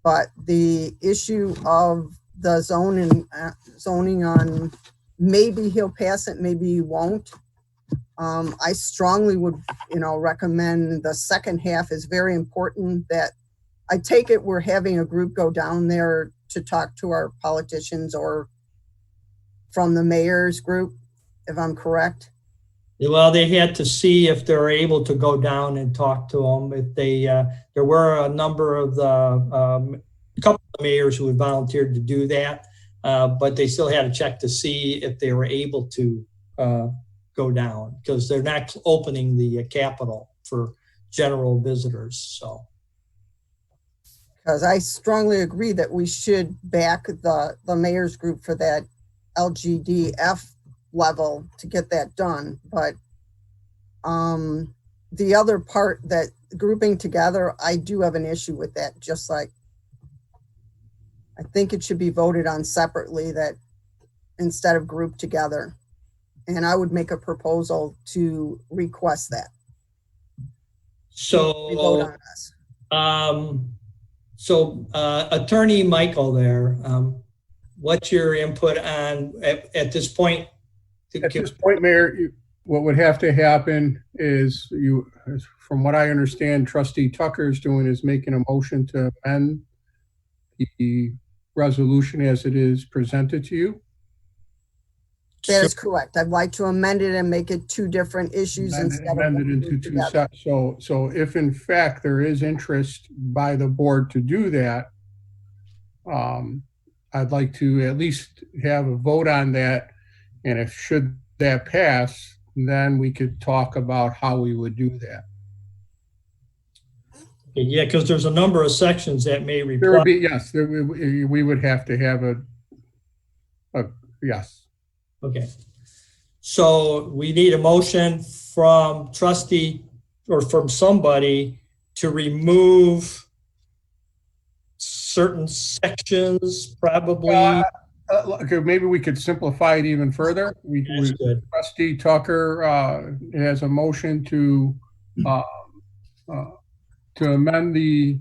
Speaker 18: But the issue of the zoning on, maybe he'll pass it, maybe he won't. I strongly would, you know, recommend the second half is very important. That I take it we're having a group go down there to talk to our politicians or from the mayor's group, if I'm correct.
Speaker 1: Well, they had to see if they're able to go down and talk to them. If they, there were a number of the, couple of mayors who had volunteered to do that, but they still had to check to see if they were able to go down, because they're not opening the Capitol for general visitors, so.
Speaker 18: Because I strongly agree that we should back the mayor's group for that LGDF level to get that done. But the other part, that grouping together, I do have an issue with that. Just like, I think it should be voted on separately, that instead of grouped together. And I would make a proposal to request that.
Speaker 1: So,
Speaker 18: We vote on this.
Speaker 1: Attorney Michael there, what's your input on, at this point?
Speaker 19: At this point, Mayor, what would have to happen is from what I understand, Trustee Tucker is doing is making a motion to amend the resolution as it is presented to you.
Speaker 18: That is correct. I'd like to amend it and make it two different issues instead of
Speaker 19: amend it into two sets. So if in fact there is interest by the board to do that, I'd like to at least have a vote on that. And if should that pass, then we could talk about how we would do that.
Speaker 1: Yeah, because there's a number of sections that may reply.
Speaker 19: There would be, yes, we would have to have a yes.
Speaker 1: Okay. So we need a motion from trustee or from somebody to remove certain sections, probably.
Speaker 19: Okay, maybe we could simplify it even further. Trustee Tucker has a motion to amend the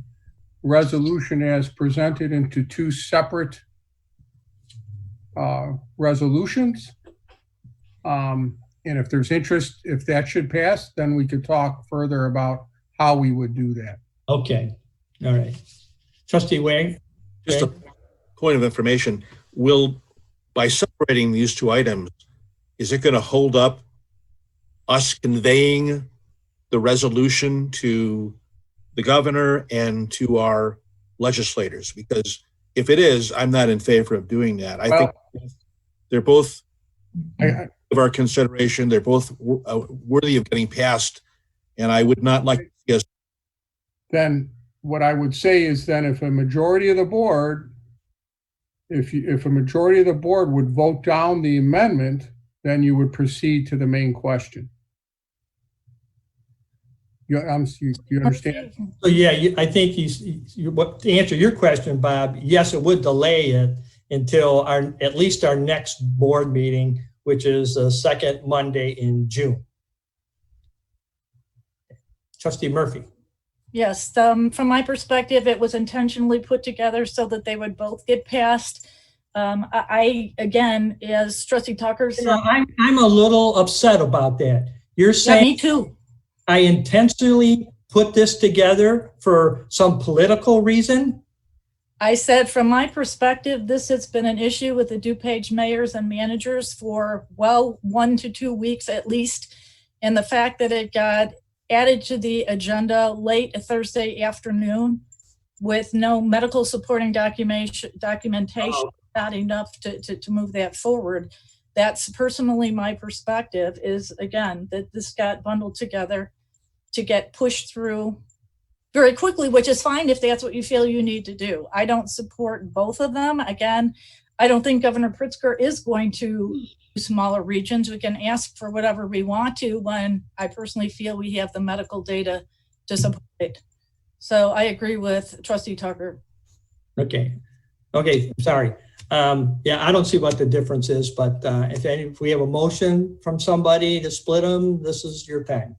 Speaker 19: resolution as presented into two separate resolutions. And if there's interest, if that should pass, then we could talk further about how we would do that.
Speaker 1: Okay. All right. Trustee Wang?
Speaker 3: Just a point of information, by separating these two items, is it going to hold up us conveying the resolution to the governor and to our legislators? Because if it is, I'm not in favor of doing that. I think they're both of our consideration. They're both worthy of getting passed, and I would not like to see us.
Speaker 19: Then what I would say is then if a majority of the board, if a majority of the board would vote down the amendment, then you would proceed to the main question. You understand?
Speaker 1: So yeah, I think to answer your question, Bob, yes, it would delay it until at least our next board meeting, which is the second Monday in June. Trustee Murphy.
Speaker 14: Yes, from my perspective, it was intentionally put together so that they would both get passed. I again, as Trustee Tucker said,
Speaker 1: I'm a little upset about that. You're saying
Speaker 14: me too.
Speaker 1: I intentionally put this together for some political reason?
Speaker 14: I said, from my perspective, this has been an issue with the DuPage mayors and managers for, 1 to 2 weeks at least. And the fact that it got added to the agenda late Thursday afternoon with no medical supporting documentation, not enough to move that forward. That's personally my perspective is, again, that this got bundled together to get pushed through very quickly, which is fine if that's what you feel you need to do. I don't support both of them. Again, I don't think Governor Pritzker is going to do smaller regions. We can ask for whatever we want to when I personally feel we have the medical data to support it. So I agree with Trustee Tucker.
Speaker 1: Okay, sorry. Yeah, I don't see what the difference is, but if we have a motion from somebody to split them, this is your time.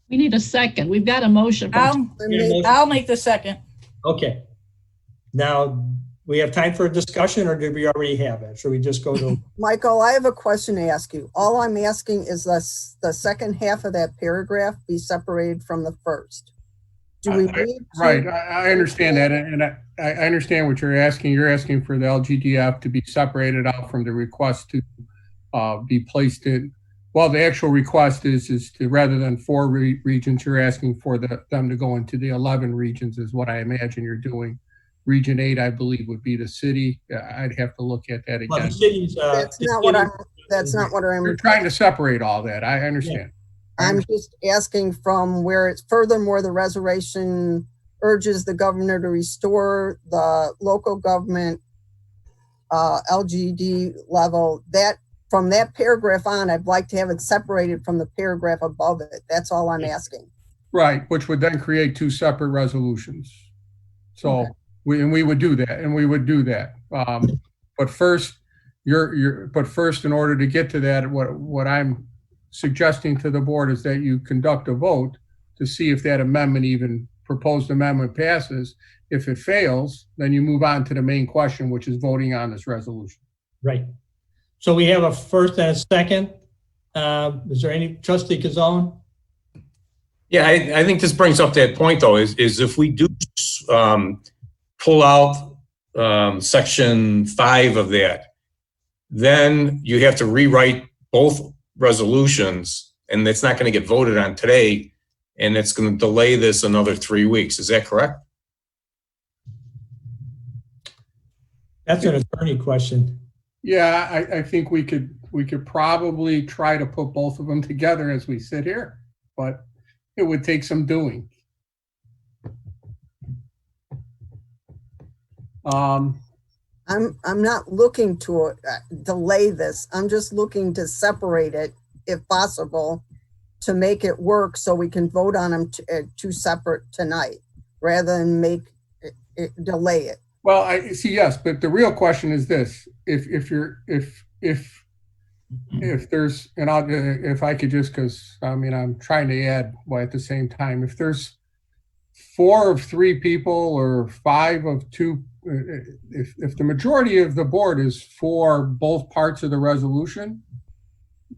Speaker 2: We need a second. We've got a motion.
Speaker 14: I'll make the second.
Speaker 1: Okay. Now, we have time for a discussion, or did we already have it? Should we just go to?
Speaker 18: Michael, I have a question to ask you. All I'm asking is the second half of that paragraph be separated from the first. Do we need to?
Speaker 19: Right, I understand that, and I understand what you're asking. You're asking for the LGDF to be separated out from the request to be placed in. Well, the actual request is to, rather than 4 regions, you're asking for them to go into the 11 regions is what I imagine you're doing. Region 8, I believe, would be the city. I'd have to look at that again.
Speaker 1: Well, the cities,
Speaker 18: that's not what I'm.
Speaker 19: You're trying to separate all that. I understand.
Speaker 18: Yeah. I'm just asking from where it's furthermore, the resolution urges the governor to restore the local government LGD level. That from that paragraph on, I'd like to have it separated from the paragraph above it. That's all I'm asking.
Speaker 19: Right, which would then create 2 separate resolutions. So okay. we would do that. But first, in order to get to that, what I'm suggesting to the board is that you conduct a vote to see if that proposed amendment passes. If it fails, then you move on to the main question, which is voting on this resolution.
Speaker 1: Right. So we have a first and a second. Is there any, Trustee Kazone?
Speaker 16: Yeah, I think this brings up that point though, is if we do pull out section 5 of that, then you have to rewrite both resolutions, and it's not going to get voted on today, and it's going to delay this another 3 weeks. Is that correct?
Speaker 1: That's an attorney question.
Speaker 19: Yeah, I think we could probably try to put both of them together as we sit here, but it would take some doing.
Speaker 18: I'm not looking to delay this. I'm just looking to separate it, if possible, to make it work so we can vote on them two separate tonight, rather than delay it.
Speaker 19: Well, I see, yes, but the real question is this: if there's, and if I could just, because I mean I'm trying to add at the same time, if there's 4 of 3 people or 5 of 2, if the majority of the board is for both parts of the resolution,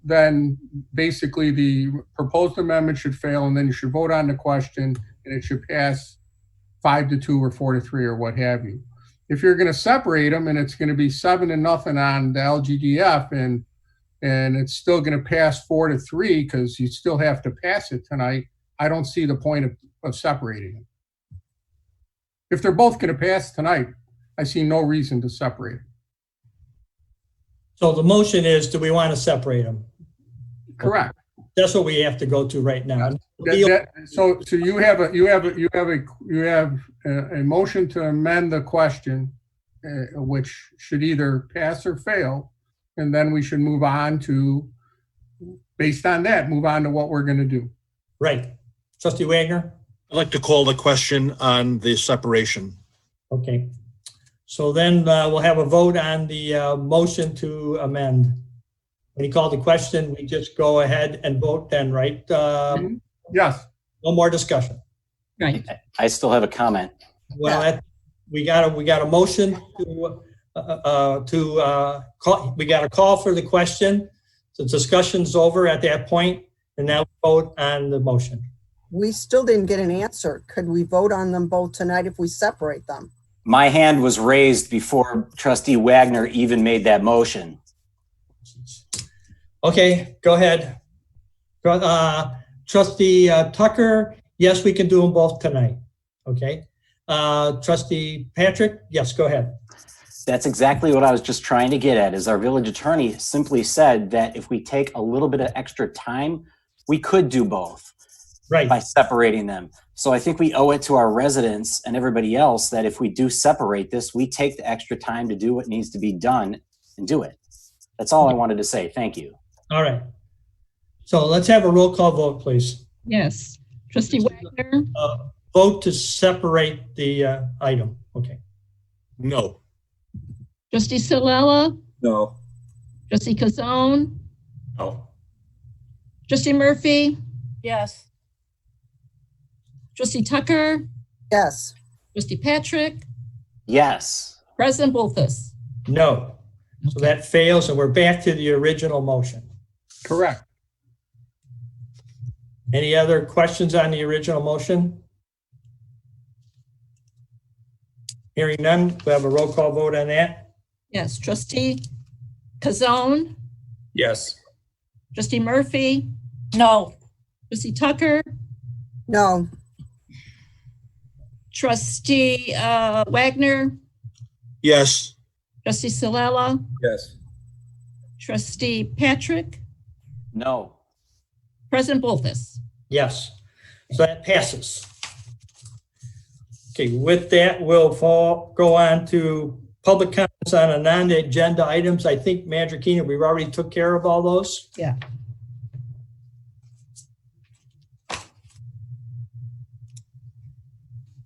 Speaker 19: then basically the proposed amendment should fail, and then you should vote on the question, and it should pass 5-2 or 4-3 or what have you. If you're going to separate them and it's going to be 7-0 on the LGDF and it's still going to pass 4-3 because you still have to pass it tonight, I don't see the point of separating them. If they're both going to pass tonight, I see no reason to separate them.
Speaker 1: So the motion is, do we want to separate them?
Speaker 19: Correct.
Speaker 1: That's what we have to go to right now.
Speaker 19: So you have a motion to amend the question, which should either pass or fail, and then we should move on to, based on that, move on to what we're going to do.
Speaker 1: Right. Trustee Wagner?
Speaker 3: I'd like to call the question on the separation.
Speaker 1: Okay. So then we'll have a vote on the motion to amend. When you call the question, we just go ahead and vote then, right?
Speaker 19: Yes.
Speaker 1: No more discussion.
Speaker 2: Right.
Speaker 15: I still have a comment.
Speaker 1: Well, we got a motion to call. We got a call for the question. The discussion's over at that point, and now we vote on the motion.
Speaker 18: We still didn't get an answer. Could we vote on them both tonight if we separate them?
Speaker 15: My hand was raised before Trustee Wagner even made that motion.
Speaker 1: Okay, go ahead. Trustee Tucker, yes, we can do them both tonight. Okay. Trustee Patrick, yes, go ahead.
Speaker 15: That's exactly what I was just trying to get at, is our village attorney simply said that if we take a little bit of extra time, we could do both.
Speaker 1: Right.
Speaker 15: By separating them. So I think we owe it to our residents and everybody else that if we do separate this, we take the extra time to do what needs to be done and do it. That's all I wanted to say. Thank you.
Speaker 1: All right. So let's have a roll call vote, please.
Speaker 2: Yes. Trustee Wagner?
Speaker 1: Vote to separate the item. Okay.
Speaker 3: No.
Speaker 2: Trustee Silella?
Speaker 17: No.
Speaker 2: Trustee Kazone?
Speaker 3: No.
Speaker 2: Trustee Murphy?
Speaker 14: Yes.
Speaker 2: Trustee Tucker?
Speaker 18: Yes.
Speaker 2: Trustee Patrick?
Speaker 15: Yes.
Speaker 2: President Bolthus?
Speaker 1: No. So that fails, and we're back to the original motion.
Speaker 19: Correct.
Speaker 1: Any other questions on the original motion? Hearing none, we have a roll call vote on that.
Speaker 2: Yes. Trustee Kazone?
Speaker 16: Yes.
Speaker 2: Trustee Murphy?
Speaker 14: No.
Speaker 2: Trustee Tucker?
Speaker 18: No.
Speaker 2: Trustee Wagner?
Speaker 3: Yes.
Speaker 2: Trustee Silella?
Speaker 17: Yes.
Speaker 2: Trustee Patrick?
Speaker 15: No.
Speaker 2: President Bolthus?
Speaker 1: Yes. So that passes. Okay, with that, we'll go on to public comments on a non-agenda items. I think, Madrakina, we've already took care of all those.
Speaker 2: Yeah.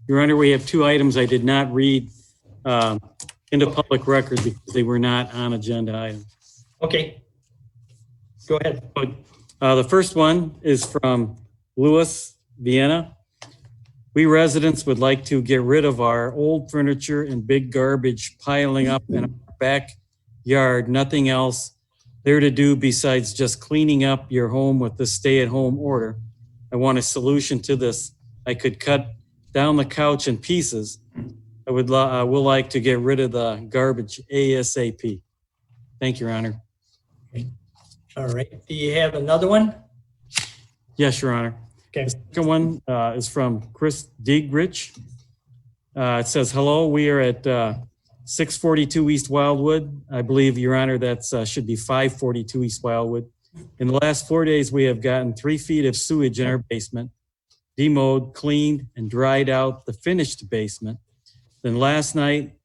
Speaker 7: Your Honor, we have two items I did not read into public record because they were not on agenda items.
Speaker 1: Okay. Go ahead.
Speaker 7: The first one is from Louis Vienna. We residents would like to get rid of our old furniture and big garbage piling up in our backyard. Nothing else there to do besides just cleaning up your home with the stay-at-home order. I want a solution to this. I could cut down the couch in pieces. I would will like to get rid of the garbage ASAP. Thank you, Your Honor.
Speaker 1: All right. Do you have another one?
Speaker 7: Yes, Your Honor.
Speaker 1: Okay.
Speaker 7: The second one is from Chris Digrich. It says, hello, we are at 642 East Wildwood. I believe, Your Honor, that should be 542 East Wildwood. In the last 4 days, we have gotten 3 feet of sewage in our basement, demowed, cleaned, and dried out the finished basement. Then last night,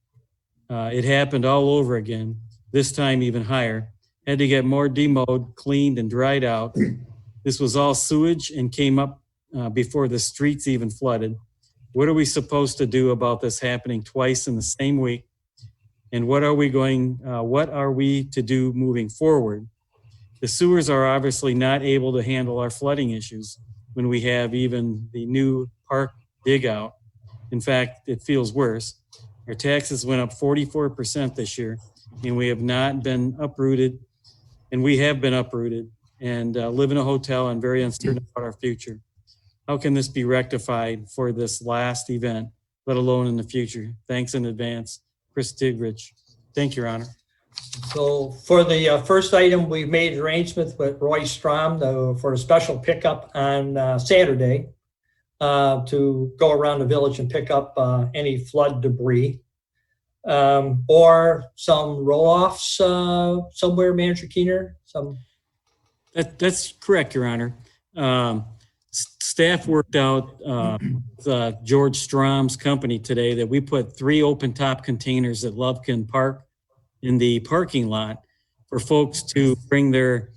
Speaker 7: it happened all over again, this time even higher. Had to get more demowed, cleaned, and dried out. This was all sewage and came up before the streets even flooded. What are we supposed to do about this happening twice in the same week? And what are we to do moving forward? The sewers are obviously not able to handle our flooding issues when we have even the new park dig out. In fact, it feels worse. Our taxes went up 44% this year, and we have not been uprooted, and we have been uprooted and live in a hotel and very uncertain about our future. How can this be rectified for this last event let alone in the future. Thanks in advance. Chris Tigrich. Thank you, Your Honor.
Speaker 1: So for the first item, we made arrangements with Roy Strom for a special pickup on Saturday to go around the village and pick up any flood debris or some roll-offs somewhere, Manager Keener?
Speaker 7: That's correct, Your Honor. Staff worked out with George Strom's company today that we put 3 open-top containers at Lovekin Park in the parking lot for folks to bring their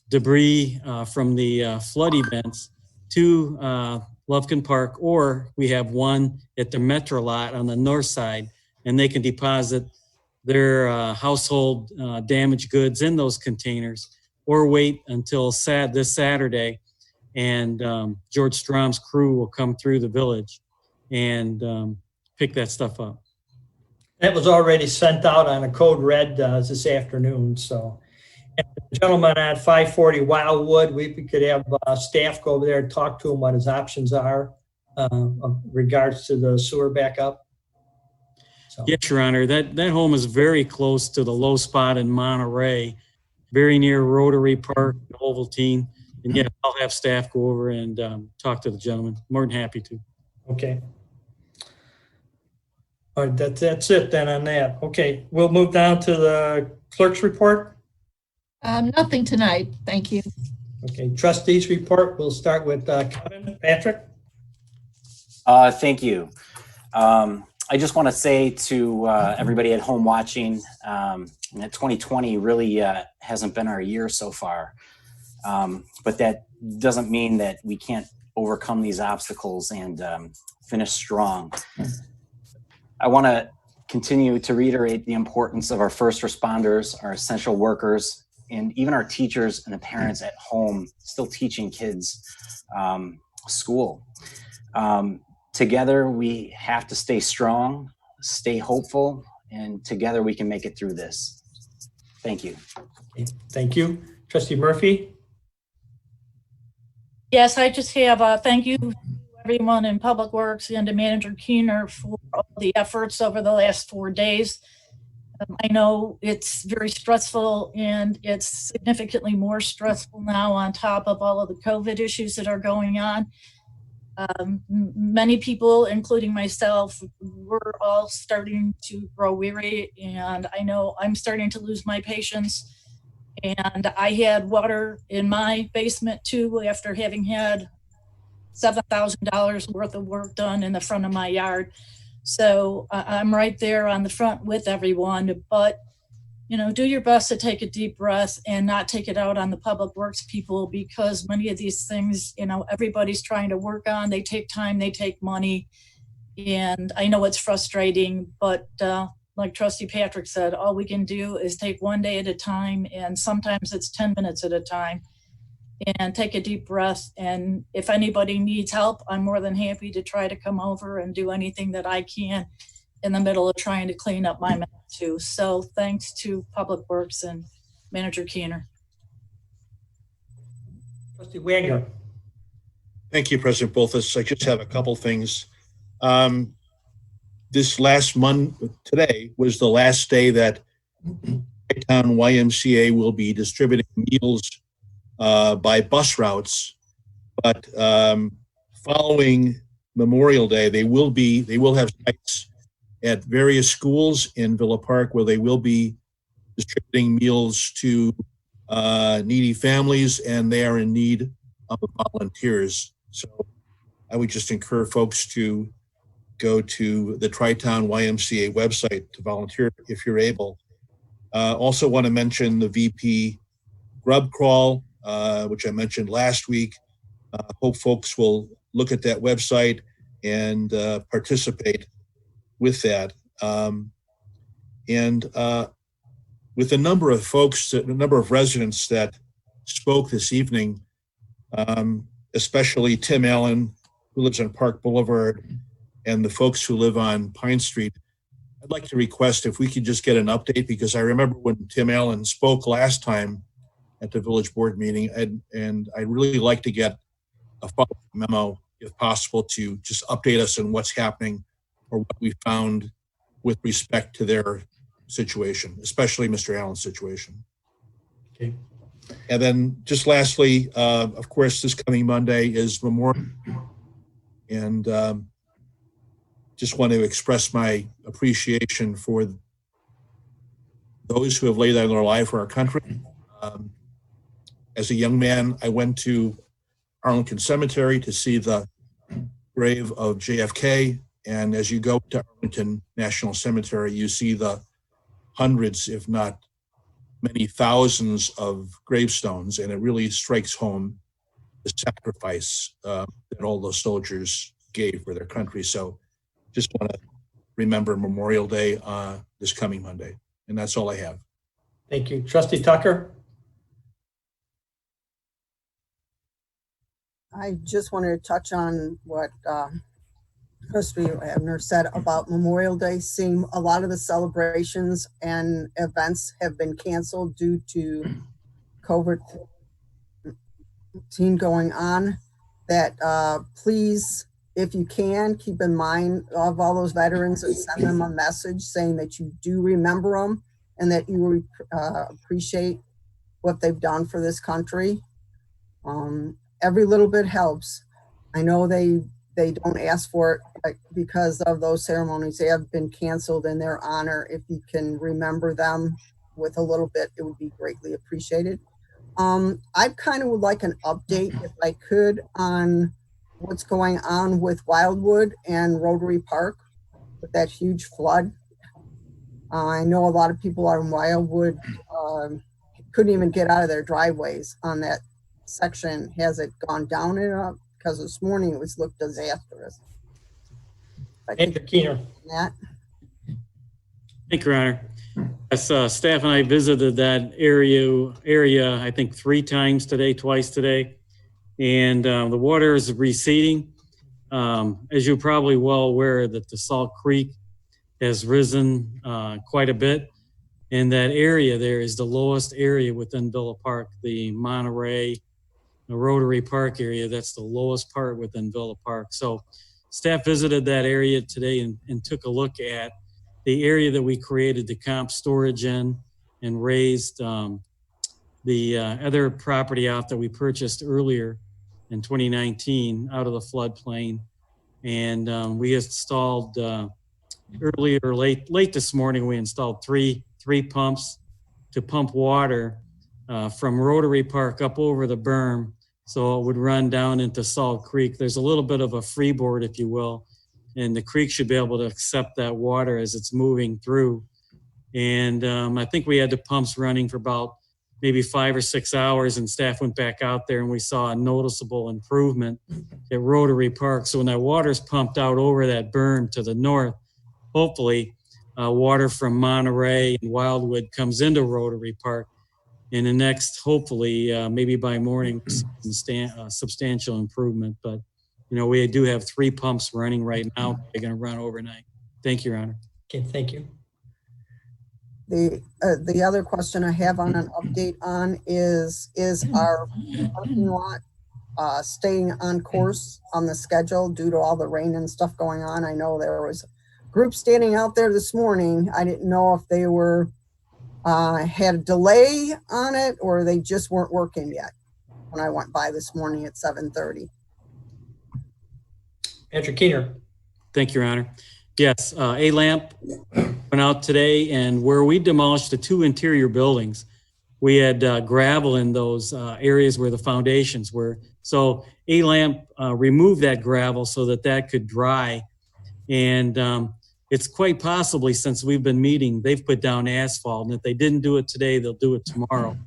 Speaker 7: debris from the flood events to Lovekin Park, or we have one at the Metro lot on the north side, and they can deposit their household damaged goods in those containers, or wait until this Saturday, and George Strom's crew will come through the village and pick that stuff up.
Speaker 1: That was already sent out on a code red this afternoon. So, and the gentleman at 540 Wildwood, we could have staff go over there and talk to him what his options are in regards to the sewer backup. So.
Speaker 7: Yes, Your Honor. That home is very close to the low spot in Monterey, very near Rotary Park, Ovaltine. And yeah, I'll have staff go over and talk to the gentleman. More than happy to.
Speaker 1: Okay. All right, that's it then on that. Okay, we'll move down to the clerk's report.
Speaker 2: Nothing tonight. Thank you.
Speaker 1: Okay, trustees report. We'll start with Kevin. Patrick.
Speaker 15: Thank you. I just want to say to everybody at home watching, that 2020 really hasn't been our year so far. But that doesn't mean that we can't overcome these obstacles and finish strong. I want to continue to reiterate the importance of our first responders, our essential workers, and even our teachers and the parents at home still teaching kids school. Together, we have to stay strong, stay hopeful, and together we can make it through this. Thank you.
Speaker 1: Thank you. Trustee Murphy.
Speaker 14: Yes, I just have thank you to everyone in Public Works and to Manager Keener for all the efforts over the last 4 days. I know it's very stressful, and it's significantly more stressful now on top of all of the COVID issues that are going on. Many people, including myself, we're all starting to grow weary, and I know I'm starting to lose my patience. And I had water in my basement too after having had $7,000 worth of work done in the front of my yard. So I'm right there on the front with everyone, but you know, do your best to take a deep breath and not take it out on the public works people, because many of these things, you know, everybody's trying to work on, they take time, they take money. And I know it's frustrating, but like Trustee Patrick said, all we can do is take one day at a time, and sometimes it's 10 minutes at a time, and take a deep breath. And if anybody needs help, I'm more than happy to try to come over and do anything that I can in the middle of trying to clean up my mess too. So thanks to Public Works and Manager Keener.
Speaker 1: Trustee Wagner.
Speaker 3: Thank you, President Bolthus. I just have a couple things. This last month, today was the last day that Town YMCA will be distributing meals by bus routes. But following Memorial Day, they will have sites at various schools in Villa Park where they will be distributing meals to needy families, and they are in need of volunteers. So I would just encourage folks to go to the Tri-Town YMCA website to volunteer if you're able. Also want to mention the VP Grub Crawl, which I mentioned last week. Hope folks will look at that website and participate with that. With a number of folks, a number of residents that spoke this evening, especially Tim Allen, who lives on Park Boulevard, and the folks who live on Pine Street, I'd like to request if we could just get an update, because I remember when Tim Allen spoke last time at the village board meeting, and I'd really like to get a follow-up memo if possible, to just update us on what's happening or what we found with respect to their situation, especially Mr. Allen's situation.
Speaker 1: Okay.
Speaker 3: And then just lastly, of course, this coming Monday is Memorial. And just want to express my appreciation for those who have laid down their life for our country. As a young man, I went to Arlington Cemetery to see the grave of JFK. And as you go to Arlington National Cemetery, you see the hundreds, if not many thousands of gravestones. And it really strikes home the sacrifice that all those soldiers gave for their country. So just want to remember Memorial Day this coming Monday. And that's all I have.
Speaker 1: Thank you. Trustee Tucker?
Speaker 18: I just wanted to touch on what Trustee Abner said about Memorial Day. Seeing a lot of the celebrations and events have been canceled due to COVID-19 going on. That please, if you can, keep in mind of all those veterans and send them a message saying that you do remember them and that you appreciate what they've done for this country. Every little bit helps. I know they don't ask for it, but because of those ceremonies, they have been canceled in their honor. If you can remember them with a little bit, it would be greatly appreciated. I kind of would like an update, if I could, on what's going on with Wildwood and Rotary Park with that huge flood. I know a lot of people out in Wildwood couldn't even get out of their driveways on that section. Has it gone down and up? Because this morning it looked disastrous.
Speaker 1: Andrew Keener.
Speaker 18: That.
Speaker 7: Thank you, Your Honor. Yes, staff and I visited that area, I think 3 times today, twice today. And the water is receding. As you're probably well aware that the Salt Creek has risen quite a bit. And that area there is the lowest area within Villa Park, the Monterey, the Rotary Park area. That's the lowest part within Villa Park. So staff visited that area today and took a look at the area that we created the comp storage in and raised the other property out that we purchased earlier in 2019 out of the floodplain. And we installed late this morning, we installed three pumps to pump water from Rotary Park up over the berm. So it would run down into Salt Creek. There's a little bit of a freeboard, if you will, and the creek should be able to accept that water as it's moving through. And I think we had the pumps running for about maybe 5 or 6 hours, and staff went back out there and we saw a noticeable improvement at Rotary Park. So when that water's pumped out over that berm to the north, hopefully water from Monterey and Wildwood comes into Rotary Park. In the next, hopefully, maybe by morning, substantial improvement. But, you know, we do have 3 pumps running right now. They're going to run overnight. Thank you, Your Honor.
Speaker 1: Okay, thank you.
Speaker 18: The other question I have on an update on is our parking lot staying on course on the schedule due to all the rain and stuff going on? I know there was a group standing out there this morning. I didn't know if they were had a delay on it or they just weren't working yet when I went by this morning at 7:30.
Speaker 1: Andrew Keener.
Speaker 7: Thank you, Your Honor. Yes, A-Lamp went out today, and where we demolished the 2 interior buildings, we had gravel in those areas where the foundations were. So A-Lamp removed that gravel so that could dry. And it's quite possibly, since we've been meeting, they've put down asphalt. And if they didn't do it today, they'll do it tomorrow.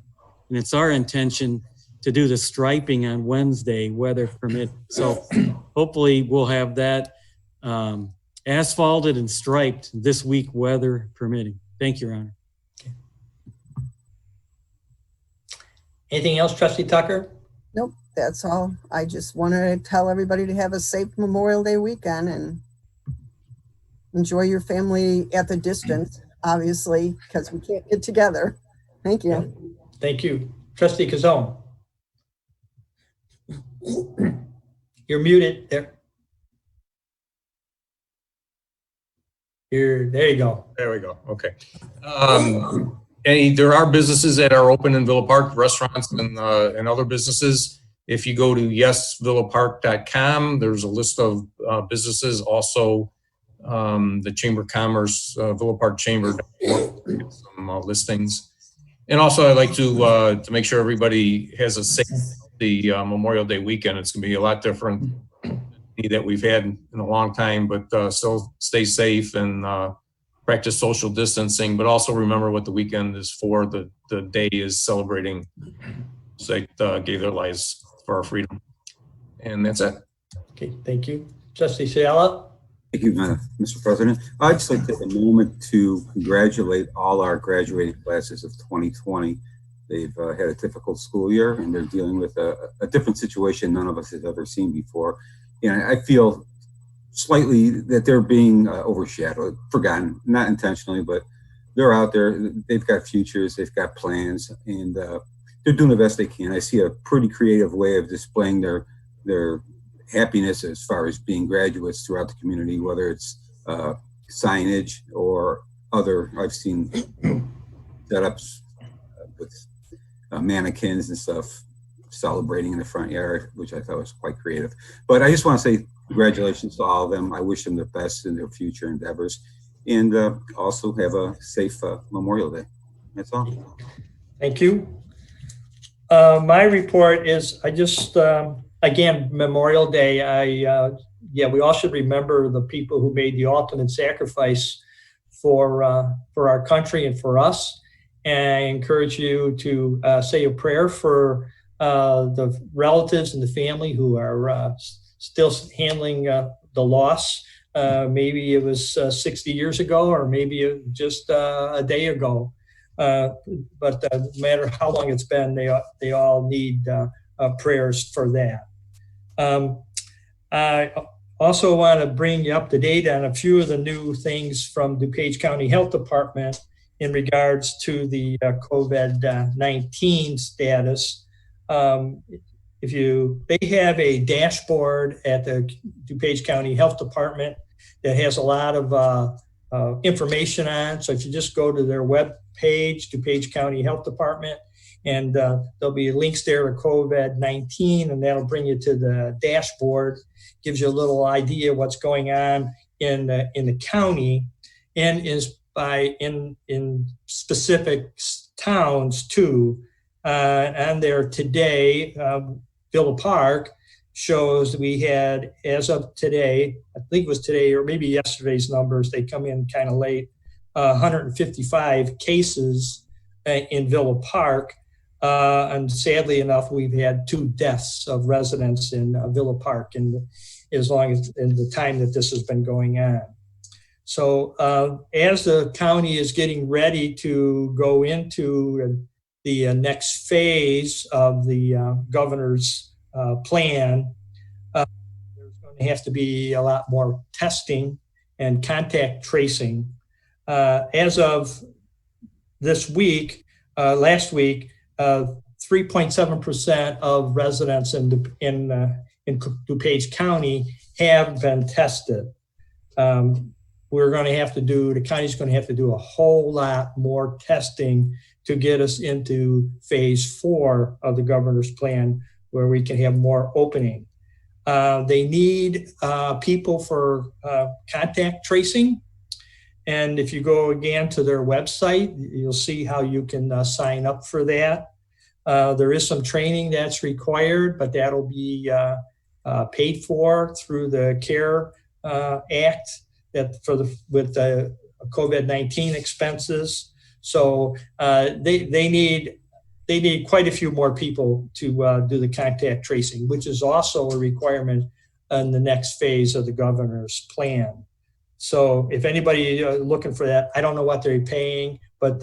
Speaker 7: And it's our intention to do the striping on Wednesday, weather permit. So hopefully we'll have that asphalted and striped this week, weather permitting. Thank you, Your Honor.
Speaker 1: Okay. Anything else, Trustee Tucker?
Speaker 18: Nope, that's all. I just wanted to tell everybody to have a safe Memorial Day weekend and enjoy your family at the distance, obviously, because we can't get together. Thank you.
Speaker 1: Yeah. Thank you. Trustee Kazone. You're muted there. There you go.
Speaker 16: There we go. Okay. There are businesses that are open in Villa Park, restaurants and other businesses. If you go to yesvillapark.com, there's a list of businesses. Also, the Chamber of Commerce, Villa Park Chamber, some listings. And also, I'd like to make sure everybody has a safe Memorial Day weekend. It's going to be a lot different that we've had in a long time, but still stay safe and practice social distancing. But also remember what the weekend is for. The day is celebrating that gave their lives for our freedom. And that's it.
Speaker 1: Okay, thank you. Trustee Sayala?
Speaker 17: Thank you, Mr. President. I'd just like to take a moment to congratulate all our graduating classes of 2020. They've had a difficult school year, and they're dealing with a different situation none of us have ever seen before. And I feel slightly that they're being overshadowed, forgotten, not intentionally, but they're out there. They've got futures, they've got plans, and they're doing the best they can. I see a pretty creative way of displaying their happiness as far as being graduates throughout the community, whether it's signage or other. I've seen setups with mannequins and stuff celebrating in the front yard, which I thought was quite creative. But I just want to say congratulations to all of them. I wish them the best in their future endeavors, and also have a safe Memorial Day. That's all.
Speaker 1: Thank you. My report is, I just, again, Memorial Day, we all should remember the people who made the ultimate sacrifice for our country and for us. And I encourage you to say a prayer for the relatives and the family who are still handling the loss. Maybe it was 60 years ago, or maybe just a day ago. But no matter how long it's been, they all need prayers for that. I also want to bring you up to date on a few of the new things from DuPage County Health Department in regards to the COVID-19 status. They have a dashboard at the DuPage County Health Department that has a lot of information on. So if you just go to their web page, DuPage County Health Department, and there'll be links there to COVID-19, and that'll bring you to the dashboard. Gives you a little idea what's going on in the county, and is in specific towns too. And there today, Villa Park shows we had, as of today, I think it was today or maybe yesterday's numbers, they come in kind of late, 155 cases in Villa Park. And sadly enough, we've had 2 deaths of residents in Villa Park in the time that this has been going on. So as the county is getting ready to go into the next phase of the governor's plan, there's going to have to be a lot more testing and contact tracing. As of this week, last week, 3.7% of residents in DuPage County have been tested. The county's going to have to do a whole lot more testing to get us into phase 4 of the governor's plan, where we can have more opening. They need people for contact tracing. And if you go again to their website, you'll see how you can sign up for that. There is some training that's required, but that'll be paid for through the CARE Act with the COVID-19 expenses. So they need quite a few more people to do the contact tracing, which is also a requirement in the next phase of the governor's plan. So if anybody looking for that, I don't know what they're paying, but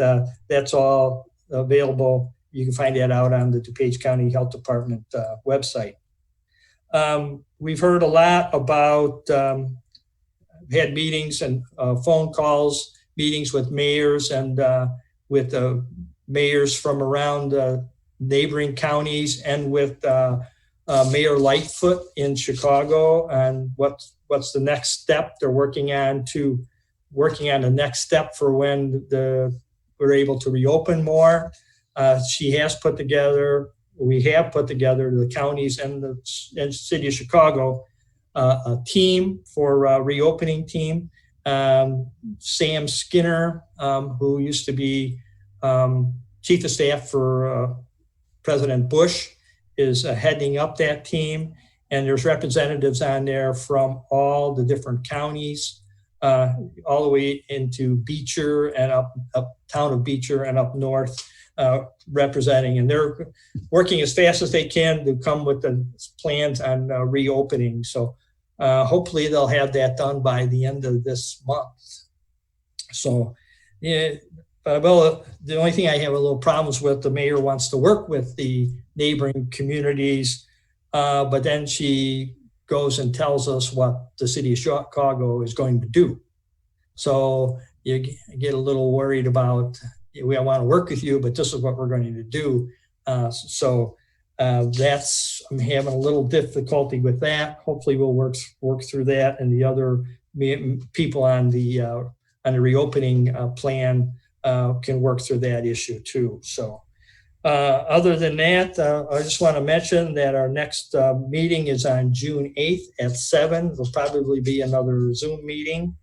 Speaker 1: that's all available. You can find that out on the DuPage County Health Department website. We've heard a lot about, had meetings and phone calls, meetings with mayors and with mayors from around neighboring counties, and with Mayor Lightfoot in Chicago and what's the next step. They're working on the next step for when we're able to reopen more. We have put together, the counties and the city of Chicago, a team for reopening team. Sam Skinner, who used to be chief of staff for President Bush, is heading up that team. And there's representatives on there from all the different counties, all the way into Beecher and up town of Beecher and up north, representing. And they're working as fast as they can to come with the plans on reopening. So hopefully they'll have that done by the end of this month. So, yeah, well, the only thing I have a little problems with, the mayor wants to work with the neighboring communities, but then she goes and tells us what the city of Chicago is going to do. So you get a little worried about, we want to work with you, but this is what we're going to do. I'm having a little difficulty with that. Hopefully we'll work through that, and the other people on the reopening plan can work through that issue too. So other than that, I just want to mention that our next meeting is on June 8th at 7. There'll probably be another Zoom meeting.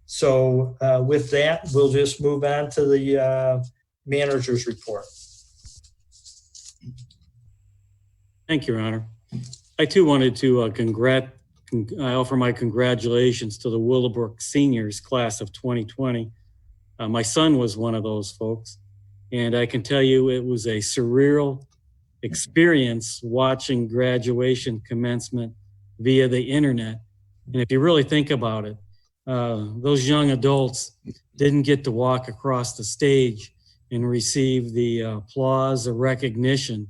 Speaker 1: So with that, we'll just move on to the manager's report.
Speaker 7: Thank you, Your Honor. I too wanted to I offer my congratulations to the Willowbrook seniors class of 2020. My son was one of those folks, and I can tell you it was a surreal experience watching graduation commencement via the internet. And if you really think about it, those young adults didn't get to walk across the stage and receive the applause or recognition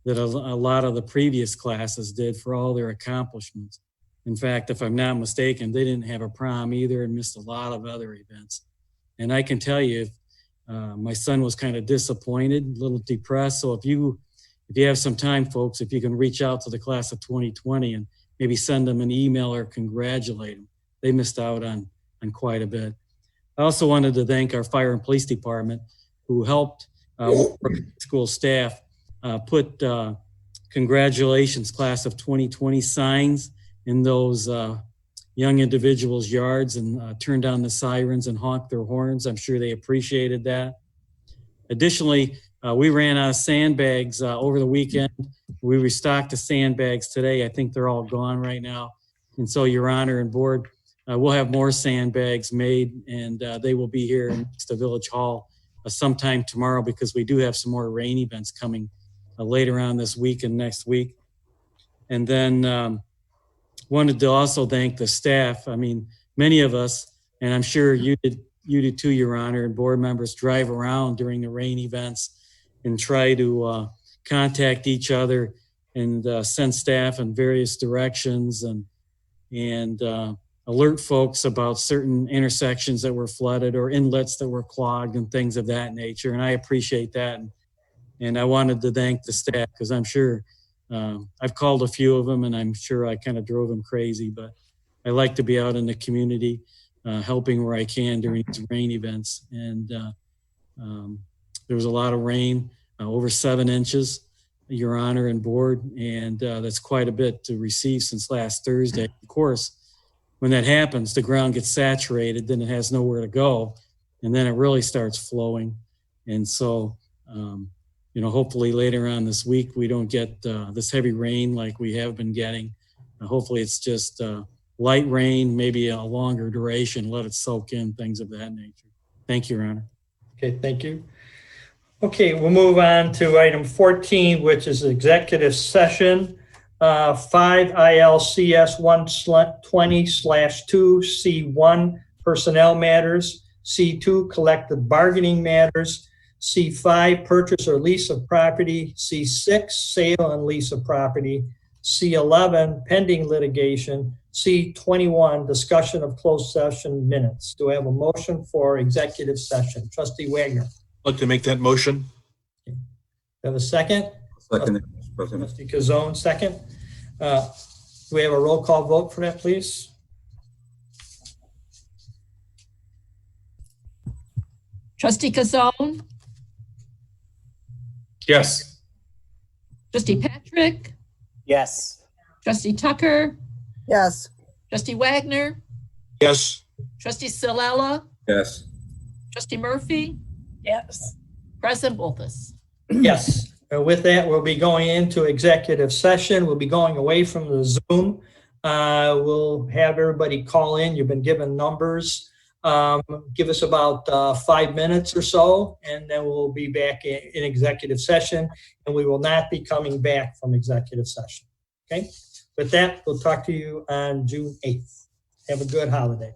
Speaker 7: that a lot of the previous classes did for all their accomplishments. In fact, if I'm not mistaken, they didn't have a prom either and missed a lot of other events. And I can tell you, my son was kind of disappointed, a little depressed. So if you have some time, folks, if you can reach out to the class of 2020 and maybe send them an email or congratulate them. They missed out on quite a bit. I also wanted to thank our fire and police department who helped school staff put congratulations class of 2020 signs in those young individuals' yards and turned on the sirens and honked their horns. I'm sure they appreciated that. Additionally, we ran out of sandbags over the weekend. We restocked the sandbags today. I think they're all gone right now. And so, Your Honor and Board, we'll have more sandbags made, and they will be here next to Village Hall sometime tomorrow, because we do have some more rain events coming later on this week and next week. And then wanted to also thank the staff. I mean, many of us, and I'm sure you did too, Your Honor, and board members, drive around during the rain events and try to contact each other and send staff in various directions and alert folks about certain intersections that were flooded or inlets that were clogged and things of that nature. And I appreciate that. And I wanted to thank the staff, because I'm sure I've called a few of them and I'm sure I kind of drove them crazy, but I like to be out in the community helping where I can during these rain events. And there was a lot of rain, over 7 inches, Your Honor and Board, and that's quite a bit to receive since last Thursday. Of course, when that happens, the ground gets saturated, then it has nowhere to go, and then it really starts flowing. And so, hopefully later on this week, we don't get this heavy rain like we have been getting. Hopefully it's just light rain, maybe a longer duration, let it soak in, things of that nature. Thank you, Your Honor.
Speaker 1: Okay, thank you. Okay, we'll move on to item 14, which is executive session. 5 ILCS 120/2 C1 personnel matters, C2 collective bargaining matters, C5 purchase or lease of property, C6 sale and lease of property, C11 pending litigation, C21 discussion of closed session minutes. Do I have a motion for executive session? Trustee Wagner.
Speaker 3: I'd like to make that motion.
Speaker 1: Have a second?
Speaker 17: Second. Mr. President.
Speaker 1: Trustee Kazone, second. Do we have a roll call vote for that, please?
Speaker 2: Trustee Kazone,
Speaker 16: Yes.
Speaker 2: Trustee Patrick,
Speaker 15: Yes.
Speaker 2: Trustee Tucker,
Speaker 18: Yes.
Speaker 2: Trustee Wagner,
Speaker 3: Yes.
Speaker 2: Trustee Silella,
Speaker 17: Yes.
Speaker 2: Trustee Murphy,
Speaker 14: Yes.
Speaker 2: President Bolthus.
Speaker 1: Yes. With that, we'll be going into executive session. We'll be going away from the Zoom. We'll have everybody call in. You've been given numbers. Give us about 5 minutes or so, and then we'll be back in executive session, and we will not be coming back from executive session. Okay? With that, we'll talk to you on June 8th. Have a good holiday.